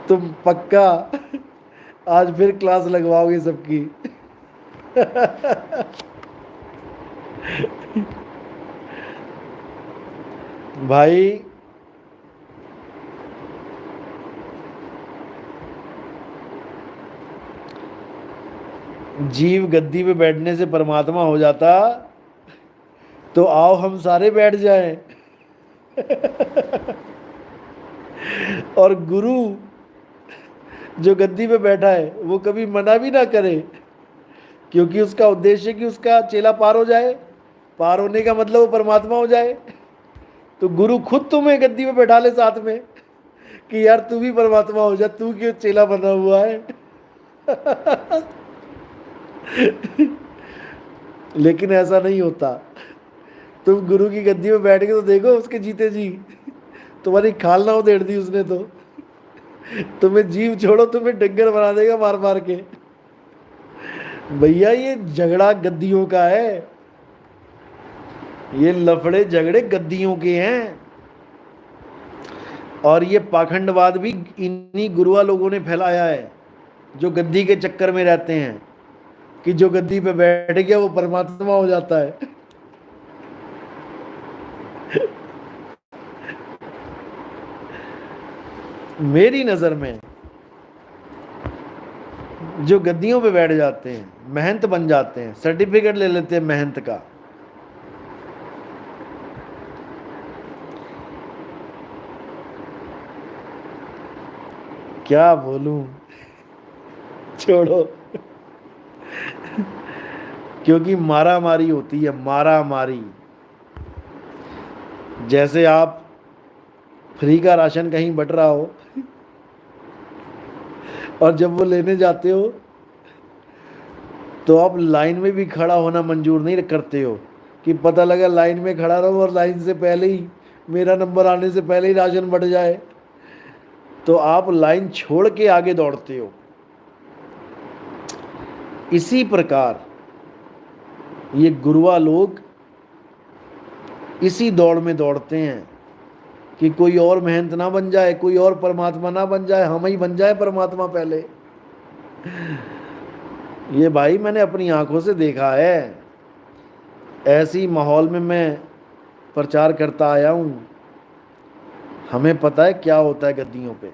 तुम पक्का आज फिर क्लास लगवाओगे सबकी? भाई जीव गद्दी पे बैठने से परमात्मा हो जाता तो आओ हम सारे बैठ जाएं। और गुरु जो गद्दी पे बैठा है वो कभी मना भी ना करे, क्योंकि उसका उद्देश्य कि उसका चेला पार हो जाए। पार होने का मतलब वो परमात्मा हो जाए। तो गुरु खुद तुम्हें गद्दी पे बैठा ले साथ में कि यार तू भी परमात्मा हो जा, तू क्यों चेला बना हुआ है? लेकिन ऐसा नहीं होता। तुम गुरु की गद्दी पे बैठ के तो देखो उसके जीते जी तुम्हारी खाल ना उधेड़ दी उसने तो। तुम्हें जीव छोड़ो, तुम्हें डंगर बना देगा मार मार के। भैया ये झगड़ा गद्दियों का है, ये लफड़े झगड़े गद्दियों के हैं। और ये पाखंडवाद भी इन्हीं गुरुआ लोगों ने फैलाया है जो गद्दी के चक्कर में रहते हैं कि जो गद्दी पे बैठ गया वो परमात्मा हो जाता है। मेरी नजर में जो गद्दियों पे बैठ जाते हैं महंत बन जाते हैं, सर्टिफिकेट ले लेते हैं महंत का, क्या बोलूं, छोड़ो। क्योंकि मारा मारी होती है, मारा मारी। जैसे आप फ्री का राशन कहीं बट रहा हो और जब वो लेने जाते हो तो आप लाइन में भी खड़ा होना मंजूर नहीं करते हो कि पता लगा लाइन में खड़ा रहो और लाइन से पहले ही मेरा नंबर आने से पहले ही राशन बट जाए, तो आप लाइन छोड़ के आगे दौड़ते हो। इसी प्रकार ये गुरुआ लोग इसी दौड़ में दौड़ते हैं कि कोई और महंत ना बन जाए, कोई और परमात्मा ना बन जाए, हम ही बन जाए परमात्मा पहले। ये भाई मैंने अपनी आंखों से देखा है। ऐसी माहौल में मैं प्रचार करता आया हूँ। हमें पता है क्या होता है गद्दियों पे।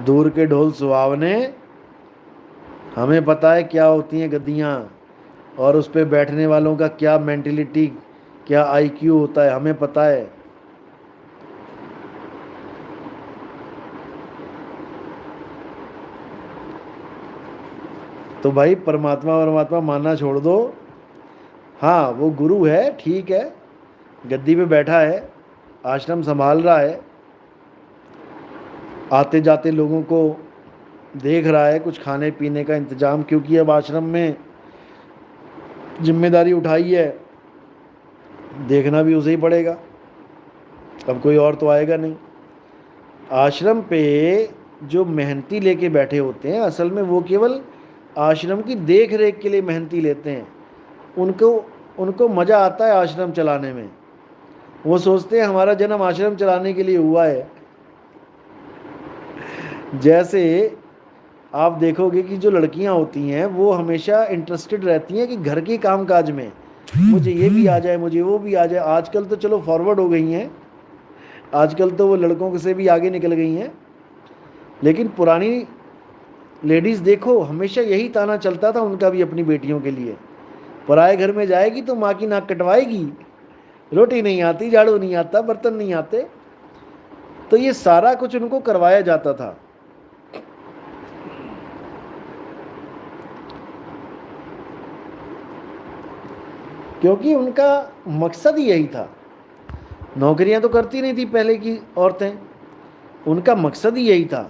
दूर के ढोल सुहावने, हमें पता है क्या होती हैं गद्दियाँ और उस पे बैठने वालों का क्या मेंटलिटी, क्या आईक्यू होता है, हमें पता है। तो भाई परमात्मा मानना छोड़ दो। हाँ वो गुरु है, ठीक है, गद्दी पे बैठा है, आश्रम संभाल रहा है, आते जाते लोगों को देख रहा है, कुछ खाने पीने का इंतजाम, क्योंकि अब आश्रम में जिम्मेदारी उठाई है, देखना भी उसे ही पड़ेगा, अब कोई और तो आएगा नहीं। आश्रम पे जो मेहनती लेके बैठे होते हैं असल में वो केवल आश्रम की देख रेख के लिए मेहनती लेते हैं। उनको उनको मज़ा आता है आश्रम चलाने में। वो सोचते हैं हमारा जन्म आश्रम चलाने के लिए हुआ है। जैसे आप देखोगे कि जो लड़कियां होती हैं वो हमेशा इंटरेस्टेड रहती हैं कि घर के काम काज में मुझे ये भी आ जाए, मुझे वो भी आ जाए। आजकल तो चलो फॉरवर्ड हो गई हैं, आजकल तो वो लड़कों से भी आगे निकल गई हैं, लेकिन पुरानी लेडीज़ देखो हमेशा यही ताना चलता था उनका भी अपनी बेटियों के लिए। पराए घर में जाएगी तो माँ की नाक कटवाएगी, रोटी नहीं आती, झाड़ू नहीं आता, बर्तन नहीं आते। तो ये सारा कुछ उनको करवाया जाता था। क्योंकि उनका मकसद ही यही था। नौकरियां तो करती नहीं थी पहले की औरतें, उनका मकसद ही यही था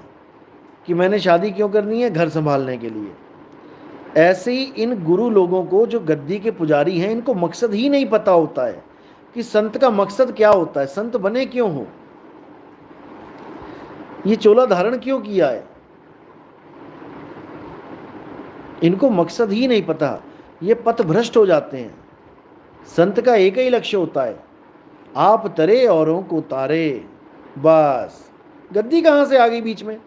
कि मैंने शादी क्यों करनी है, घर संभालने के लिए। ऐसे ही इन गुरु लोगों को जो गद्दी के पुजारी हैं इनको मकसद ही नहीं पता होता है कि संत का मकसद क्या होता है, संत बने क्यों हो, ये चोला धारण क्यों किया है, इनको मकसद ही नहीं पता। ये पथ भ्रष्ट हो जाते हैं। संत का एक ही लक्ष्य होता है, आप तरे औरों को तारे। बस, गद्दी कहां से आ गई बीच में?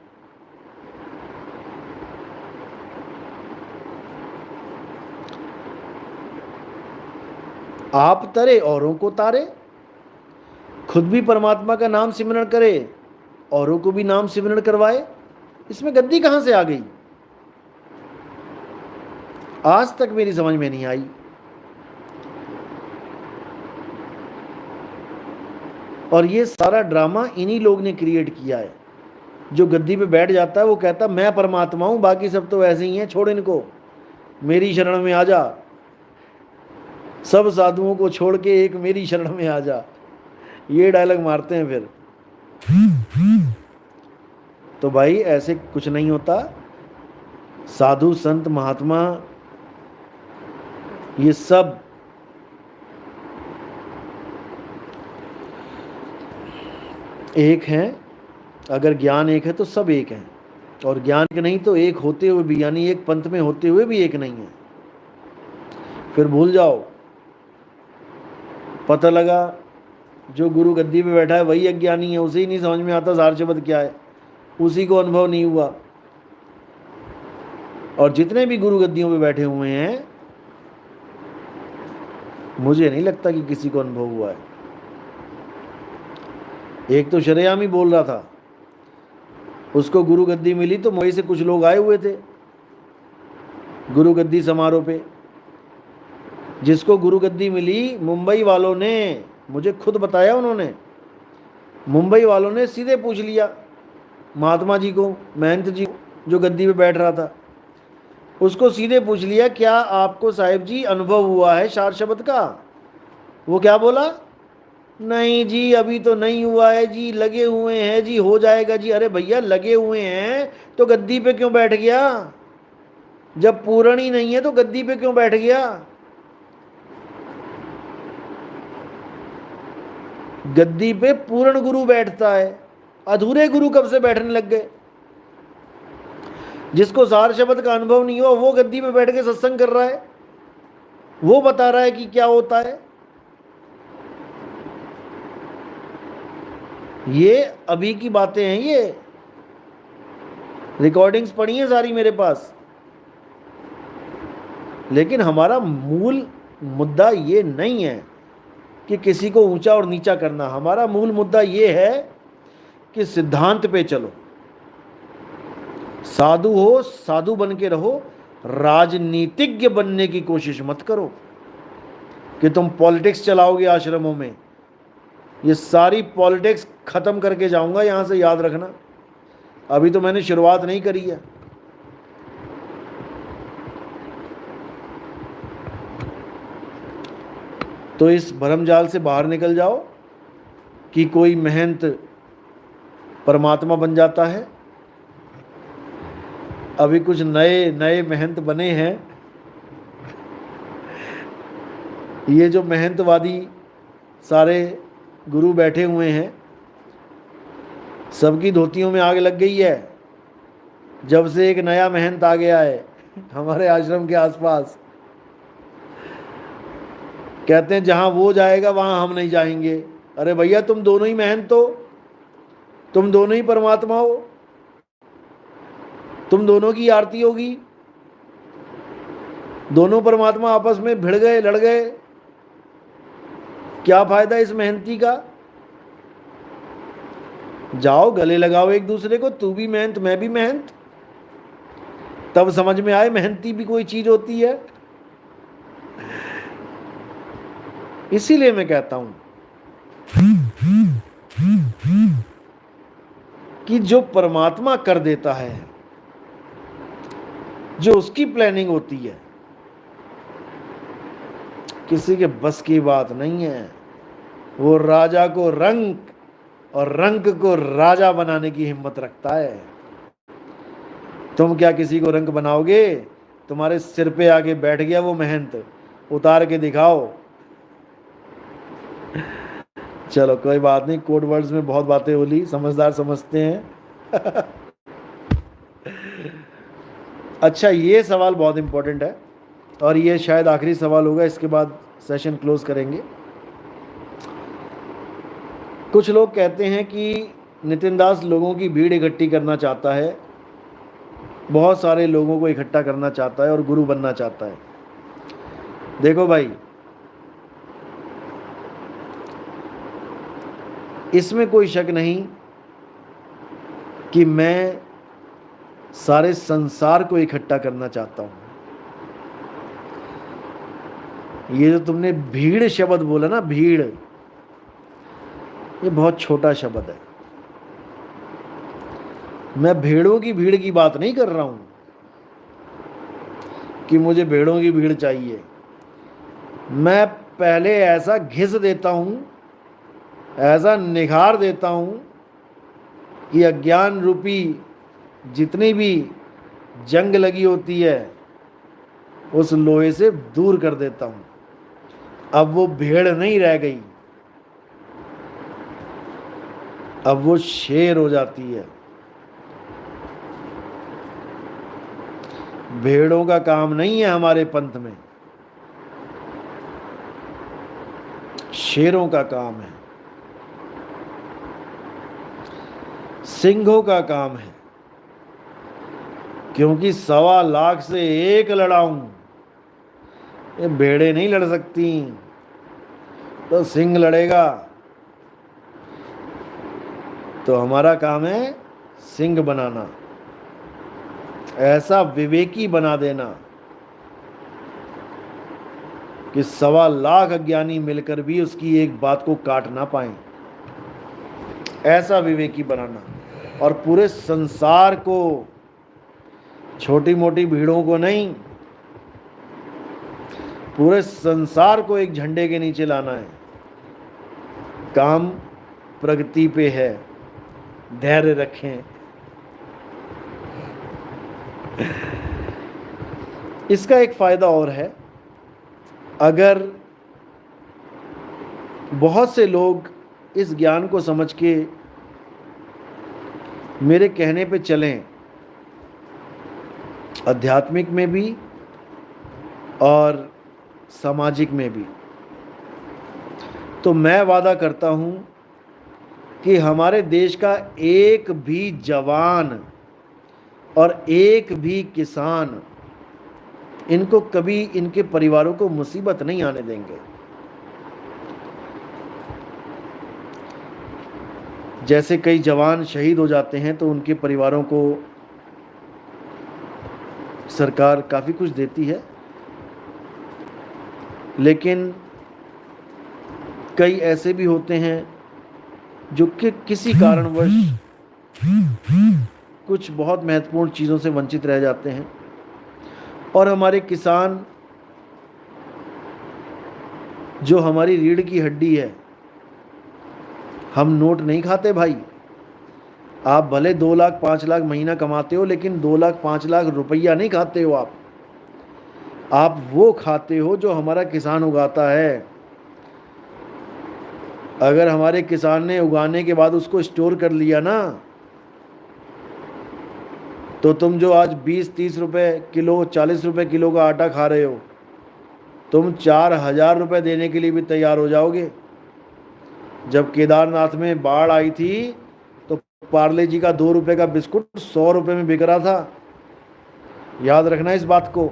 आप तरे औरों को तारे, खुद भी परमात्मा का नाम सिमरण करे, औरों को भी नाम सिमरण करवाए। इसमें गद्दी कहां से आ गई? आज तक मेरी समझ में नहीं आई। और ये सारा ड्रामा इन्हीं लोग ने क्रिएट किया है। जो गद्दी पे बैठ जाता है वो कहता मैं परमात्मा हूं, बाकी सब तो ऐसे ही हैं, छोड़ इनको, मेरी शरण में आ जा, सब साधुओं को छोड़ के एक मेरी शरण में आ जा। ये डायलॉग मारते हैं फिर। तो भाई ऐसे कुछ नहीं होता। साधु संत महात्मा ये सब एक हैं। अगर ज्ञान एक है तो सब एक हैं, और ज्ञान के नहीं तो एक होते हुए भी, यानी एक पंथ में होते हुए भी एक नहीं है। फिर भूल जाओ। पता लगा जो गुरु गद्दी पे बैठा है वही अज्ञानी है, उसे ही नहीं समझ में आता सार शब्द क्या है, उसी को अनुभव नहीं हुआ। और जितने भी गुरु गद्दियों पे बैठे हुए हैं, मुझे नहीं लगता कि किसी को अनुभव हुआ है। एक तो शरेआम ही बोल रहा था, उसको गुरु गद्दी मिली तो मुंबई से कुछ लोग आए हुए थे गुरु गद्दी समारोह पे। जिसको गुरु गद्दी मिली, मुंबई वालों ने, मुझे खुद बताया उन्होंने, मुंबई वालों ने सीधे पूछ लिया महात्मा जी को, महंत जी जो गद्दी पे बैठ रहा था, उसको सीधे पूछ लिया क्या आपको साहिब जी अनुभव हुआ है सार शब्द का? वो क्या बोला? नहीं जी अभी तो नहीं हुआ है जी, लगे हुए हैं जी, हो जाएगा जी। अरे भैया लगे हुए हैं तो गद्दी पे क्यों बैठ गया? जब पूर्ण ही नहीं है तो गद्दी पे क्यों बैठ गया? गद्दी पे पूर्ण गुरु बैठता है, अधूरे गुरु कब से बैठने लग गए? जिसको सार शब्द का अनुभव नहीं हुआ वो गद्दी पे बैठ के सत्संग कर रहा है, वो बता रहा है कि क्या होता है। ये अभी की बातें हैं, ये रिकॉर्डिंग्स पड़ी हैं सारी मेरे पास। लेकिन हमारा मूल मुद्दा ये नहीं है कि किसी को ऊंचा और नीचा करना। हमारा मूल मुद्दा ये है कि सिद्धांत पे चलो, साधु हो साधु बन के रहो, राजनीतिज्ञ बनने की कोशिश मत करो कि तुम पॉलिटिक्स चलाओगे आश्रमों में। ये सारी पॉलिटिक्स खत्म करके जाऊंगा यहां से, याद रखना। अभी तो मैंने शुरुआत नहीं करी है। तो इस भरमजाल से बाहर निकल जाओ कि कोई महंत परमात्मा बन जाता है। अभी कुछ नए नए महंत बने हैं। ये जो महंतवादी सारे गुरु बैठे हुए हैं, सबकी धोतियों में आग लग गई है जब से एक नया महंत आ गया है हमारे आश्रम के आसपास। कहते हैं जहां वो जाएगा वहां हम नहीं जाएंगे। अरे भैया तुम दोनों ही महंत हो, तुम दोनों ही परमात्मा हो, तुम दोनों की आरती होगी। दोनों परमात्मा आपस में भिड़ गए, लड़ गए, क्या फायदा इस मेहनती का? जाओ गले लगाओ एक दूसरे को, तू भी मेहनत मैं भी मेहनत, तब समझ में आए मेहनती भी कोई चीज होती है। इसीलिए मैं कहता हूं कि जो परमात्मा कर देता है, जो उसकी प्लानिंग होती है, किसी के बस की बात नहीं है। वो राजा को रंक और रंक को राजा बनाने की हिम्मत रखता है। तुम क्या किसी को रंक बनाओगे? तुम्हारे सिर पे आके बैठ गया वो महंत, उतार के दिखाओ। चलो कोई बात नहीं, कोड वर्ड्स में बहुत बातें बोली, समझदार समझते हैं। अच्छा ये सवाल बहुत इंपॉर्टेंट है और ये शायद आखिरी सवाल होगा, इसके बाद सेशन क्लोज करेंगे। कुछ लोग कहते हैं कि नितिन दास लोगों की भीड़ इकट्ठी करना चाहता है, बहुत सारे लोगों को इकट्ठा करना चाहता है और गुरु बनना चाहता है। देखो भाई, इसमें कोई शक नहीं कि मैं सारे संसार को इकट्ठा करना चाहता हूं। ये जो तुमने भीड़ शब्द बोला ना, भीड़, ये बहुत छोटा शब्द है। मैं भेड़ों की भीड़ की बात नहीं कर रहा हूं कि मुझे भेड़ों की भीड़ चाहिए। मैं पहले ऐसा घिस देता हूं, ऐसा निखार देता हूं कि अज्ञान रूपी जितनी भी जंग लगी होती है उस लोहे से दूर कर देता हूं। अब वो भेड़ नहीं रह गई, अब वो शेर हो जाती है। भेड़ों का काम नहीं है हमारे पंथ में, शेरों का काम है, सिंहों का काम है। क्योंकि 1.25 लाख से एक लड़ाऊं, ये भेड़े नहीं लड़ सकती, तो सिंह लड़ेगा। तो हमारा काम है सिंह बनाना, ऐसा विवेकी बना देना कि 1.25 लाख अज्ञानी मिलकर भी उसकी एक बात को काट ना पाए, ऐसा विवेकी बनाना। और पूरे संसार को, छोटी मोटी भीड़ों को नहीं, पूरे संसार को एक झंडे के नीचे लाना है। काम प्रगति पे है, धैर्य रखें। इसका एक फायदा और है, अगर बहुत से लोग इस ज्ञान को समझ के मेरे कहने पे चलें, आध्यात्मिक में भी और सामाजिक में भी, तो मैं वादा करता हूं कि हमारे देश का एक भी जवान और एक भी किसान, इनको कभी, इनके परिवारों को मुसीबत नहीं आने देंगे। जैसे कई जवान शहीद हो जाते हैं तो उनके परिवारों को सरकार काफ़ी कुछ देती है, लेकिन कई ऐसे भी होते हैं जो कि किसी कारणवश कुछ बहुत महत्वपूर्ण चीज़ों से वंचित रह जाते हैं। और हमारे किसान, जो हमारी रीढ़ की हड्डी है, हम नोट नहीं खाते भाई। आप भले 2 लाख 5 लाख महीना कमाते हो, लेकिन 2 लाख 5 लाख रुपया नहीं खाते हो आप वो खाते हो जो हमारा किसान उगाता है। अगर हमारे किसान ने उगाने के बाद उसको स्टोर कर लिया ना, तो तुम जो आज 20-30 रुपए किलो, 40 रुपए किलो का आटा खा रहे हो, तुम 4000 रुपये देने के लिए भी तैयार हो जाओगे। जब केदारनाथ में बाढ़ आई थी तो पार्ले जी का 2 रुपए का बिस्कुट 100 रुपए में बिक रहा था। याद रखना इस बात को।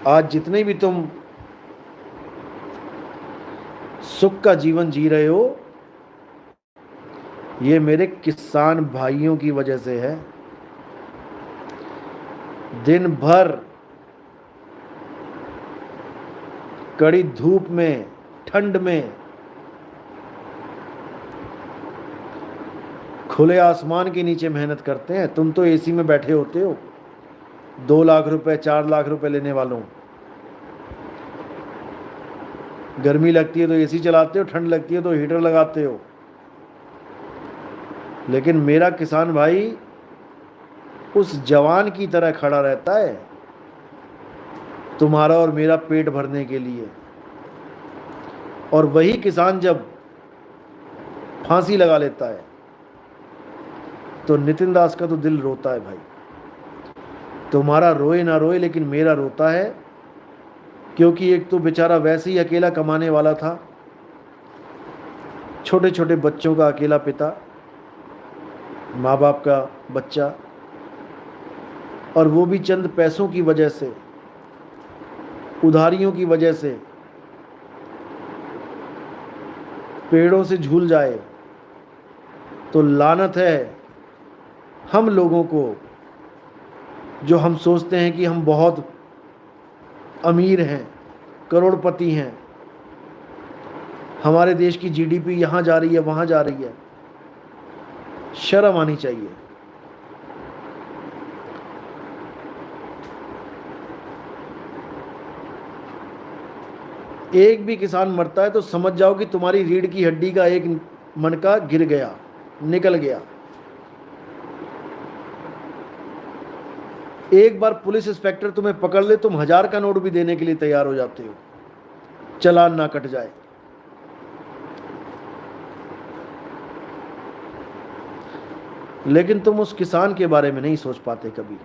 आज जितने भी तुम सुख का जीवन जी रहे हो, ये मेरे किसान भाइयों की वजह से है। दिन भर कड़ी धूप में, ठंड में, खुले आसमान के नीचे मेहनत करते हैं। तुम तो एसी में बैठे होते हो, 2 लाख रुपए 4 लाख रुपए लेने वालों। गर्मी लगती है तो एसी चलाते हो, ठंड लगती है तो हीटर लगाते हो। लेकिन मेरा किसान भाई उस जवान की तरह खड़ा रहता है तुम्हारा और मेरा पेट भरने के लिए। और वही किसान जब फांसी लगा लेता है तो नितिन दास का तो दिल रोता है भाई। तुम्हारा रोए ना रोए लेकिन मेरा रोता है, क्योंकि एक तो बेचारा वैसे ही अकेला कमाने वाला था, छोटे छोटे बच्चों का अकेला पिता, माँ बाप का बच्चा, और वो भी चंद पैसों की वजह से, उधारियों की वजह से पेड़ों से झूल जाए तो लानत है हम लोगों को, जो हम सोचते हैं कि हम बहुत अमीर हैं, करोड़पति हैं, हमारे देश की जीडीपी यहाँ जा रही है वहाँ जा रही है। शर्म आनी चाहिए। एक भी किसान मरता है तो समझ जाओ कि तुम्हारी रीढ़ की हड्डी का एक मनका गिर गया, निकल गया। एक बार पुलिस इंस्पेक्टर तुम्हें पकड़ ले, तुम 1000 का नोट भी देने के लिए तैयार हो जाते हो, चालान ना कट जाए। लेकिन तुम उस किसान के बारे में नहीं सोच पाते कभी।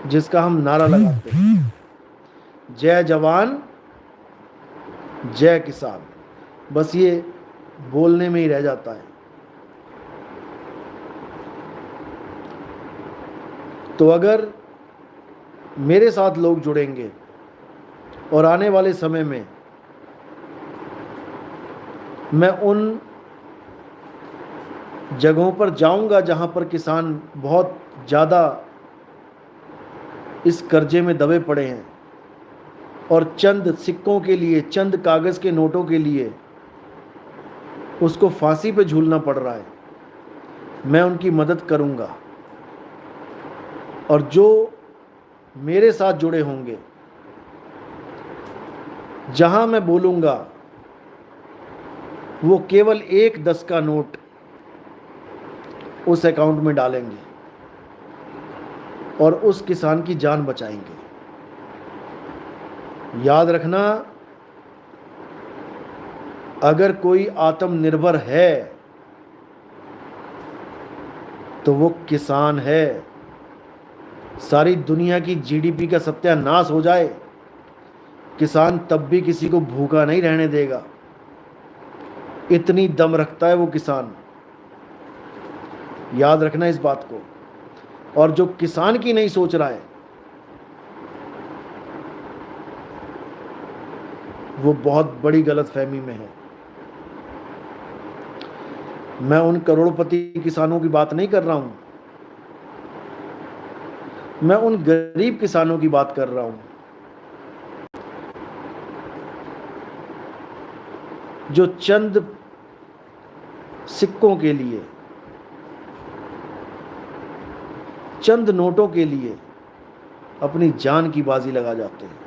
जिसका हम नारा लगाते हैं, जय जवान जय किसान, बस ये बोलने में ही रह जाता है। तो अगर मेरे साथ लोग जुड़ेंगे और आने वाले समय में मैं उन जगहों पर जाऊंगा जहां पर किसान बहुत ज़्यादा इस कर्जे में दबे पड़े हैं और चंद सिक्कों के लिए, चंद कागज़ के नोटों के लिए उसको फांसी पे झूलना पड़ रहा है, मैं उनकी मदद करूंगा। और जो मेरे साथ जुड़े होंगे, जहां मैं बोलूंगा वो केवल 1 10 का नोट उस अकाउंट में डालेंगे और उस किसान की जान बचाएंगे। याद रखना, अगर कोई आत्मनिर्भर है तो वो किसान है। सारी दुनिया की जीडीपी का सत्यानाश हो जाए, किसान तब भी किसी को भूखा नहीं रहने देगा। इतनी दम रखता है वो किसान, याद रखना इस बात को। और जो किसान की नहीं सोच रहा है वो बहुत बड़ी गलतफहमी में है। मैं उन करोड़पति किसानों की बात नहीं कर रहा हूं, मैं उन गरीब किसानों की बात कर रहा हूं जो चंद सिक्कों के लिए, चंद नोटों के लिए अपनी जान की बाजी लगा जाते हैं।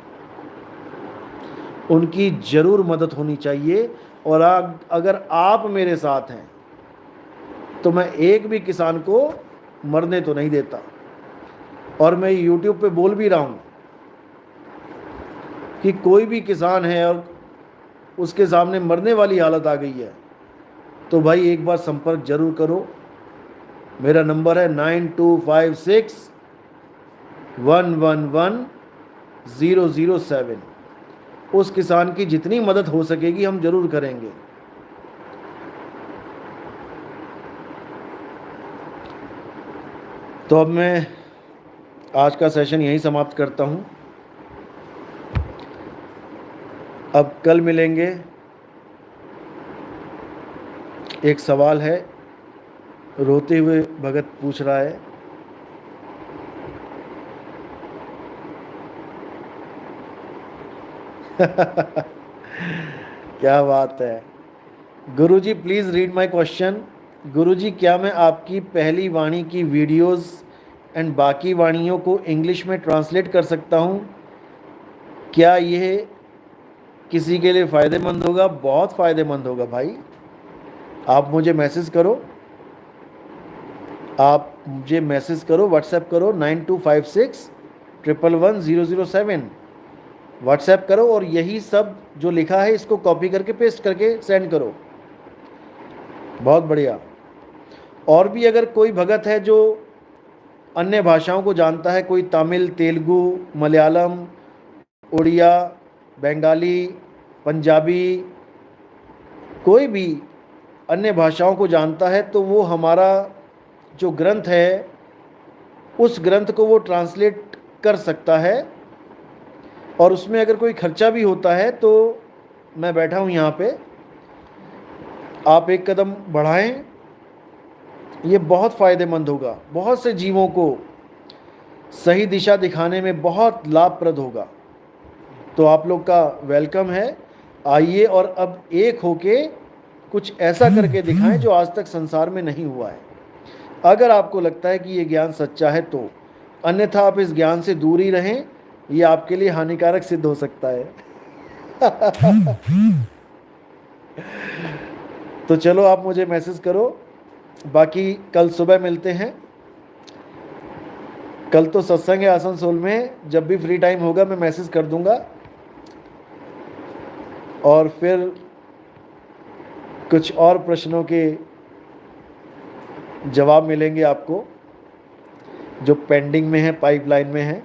उनकी जरूर मदद होनी चाहिए। और अगर आप मेरे साथ हैं तो मैं एक भी किसान को मरने तो नहीं देता। और मैं YouTube पे बोल भी रहा हूं कि कोई भी किसान है और उसके सामने मरने वाली हालत आ गई है तो भाई एक बार संपर्क जरूर करो। मेरा नंबर है 9256111007। उस किसान की जितनी मदद हो सकेगी हम जरूर करेंगे। तो अब मैं आज का सेशन यहीं समाप्त करता हूं। अब कल मिलेंगे। एक सवाल है, रोते हुए भगत पूछ रहा है, क्या बात है। गुरुजी प्लीज़ रीड माय क्वेश्चन। गुरुजी, क्या मैं आपकी पहली वाणी की वीडियोस एंड बाकी वाणियों को इंग्लिश में ट्रांसलेट कर सकता हूँ? क्या यह किसी के लिए फ़ायदेमंद होगा? बहुत फ़ायदेमंद होगा भाई। आप मुझे मैसेज करो, व्हाट्सएप करो 9256111007 व्हाट्सएप करो और यही सब जो लिखा है इसको कॉपी करके पेस्ट करके सेंड करो। बहुत बढ़िया। और भी अगर कोई भगत है जो अन्य भाषाओं को जानता है, कोई तमिल, तेलुगु, मलयालम, उड़िया, बंगाली, पंजाबी, कोई भी अन्य भाषाओं को जानता है, तो वो हमारा जो ग्रंथ है उस ग्रंथ को वो ट्रांसलेट कर सकता है। और उसमें अगर कोई खर्चा भी होता है तो मैं बैठा हूँ यहाँ पे, आप एक कदम बढ़ाएं, ये बहुत फ़ायदेमंद होगा, बहुत से जीवों को सही दिशा दिखाने में बहुत लाभप्रद होगा। तो आप लोग का वेलकम है, आइए और अब एक होके कुछ ऐसा करके दिखाएं जो आज तक संसार में नहीं हुआ है। अगर आपको लगता है कि ये ज्ञान सच्चा है तो, अन्यथा आप इस ज्ञान से दूर ही रहें, ये आपके लिए हानिकारक सिद्ध हो सकता है। तो चलो आप मुझे मैसेज करो, बाकी कल सुबह मिलते हैं। कल तो सत्संग है आसनसोल में, जब भी फ्री टाइम होगा मैं मैसेज कर दूंगा और फिर कुछ और प्रश्नों के जवाब मिलेंगे आपको जो पेंडिंग में है, पाइपलाइन में है।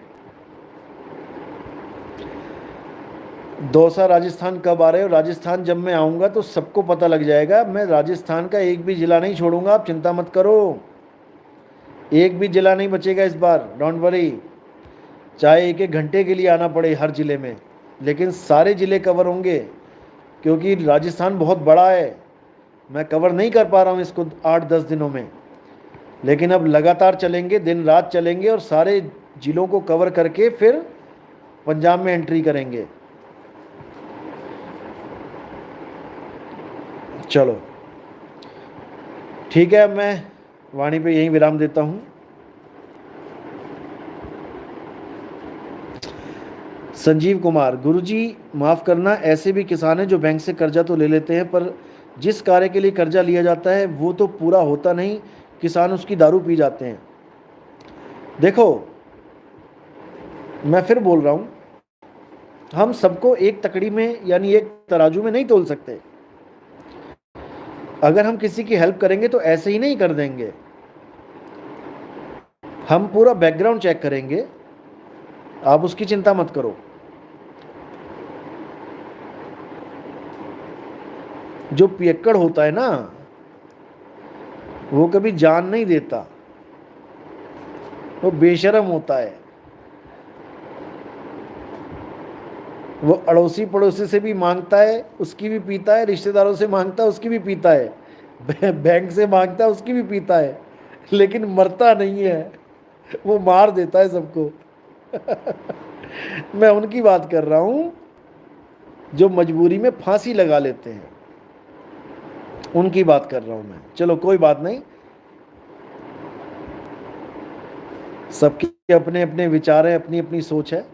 दौसा राजस्थान कब आ रहे हो? राजस्थान जब मैं आऊँगा तो सबको पता लग जाएगा। मैं राजस्थान का एक भी ज़िला नहीं छोड़ूंगा, आप चिंता मत करो, एक भी ज़िला नहीं बचेगा इस बार, डोंट वरी। चाहे एक एक घंटे के लिए आना पड़े हर ज़िले में, लेकिन सारे ज़िले कवर होंगे, क्योंकि राजस्थान बहुत बड़ा है। मैं कवर नहीं कर पा रहा हूँ इसको 8-10 दिनों में, लेकिन अब लगातार चलेंगे, दिन रात चलेंगे और सारे ज़िलों को कवर करके फिर पंजाब में एंट्री करेंगे। चलो ठीक है, अब मैं वाणी पे यहीं विराम देता हूँ। संजीव कुमार, गुरुजी माफ़ करना, ऐसे भी किसान हैं जो बैंक से कर्जा तो ले लेते हैं, पर जिस कार्य के लिए कर्जा लिया जाता है वो तो पूरा होता नहीं, किसान उसकी दारू पी जाते हैं। देखो मैं फिर बोल रहा हूँ, हम सबको एक तकड़ी में यानी एक तराजू में नहीं तोल सकते। अगर हम किसी की हेल्प करेंगे तो ऐसे ही नहीं कर देंगे, हम पूरा बैकग्राउंड चेक करेंगे, आप उसकी चिंता मत करो। जो पियक्कड़ होता है ना, वो कभी जान नहीं देता, वो बेशरम होता है, वो अड़ोसी पड़ोसी से भी मांगता है, उसकी भी पीता है, रिश्तेदारों से मांगता है, उसकी भी पीता है, बैंक से मांगता है, उसकी भी पीता है, लेकिन मरता नहीं है, वो मार देता है सबको। मैं उनकी बात कर रहा हूं जो मजबूरी में फांसी लगा लेते हैं, उनकी बात कर रहा हूं मैं। चलो कोई बात नहीं, सबके अपने अपने विचार हैं, अपनी अपनी सोच है।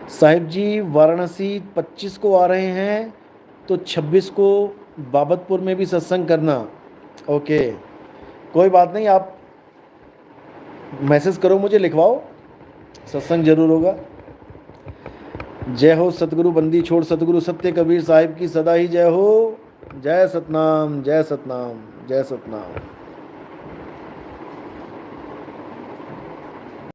साहिब जी वाराणसी 25 को आ रहे हैं, तो 26 को बाबतपुर में भी सत्संग करना। ओके कोई बात नहीं, आप मैसेज करो मुझे, लिखवाओ, सत्संग जरूर होगा। जय हो सतगुरु बंदी छोड़ सतगुरु सत्य कबीर साहिब की सदा ही जय हो। जय सतनाम, जय सतनाम, जय सतनाम।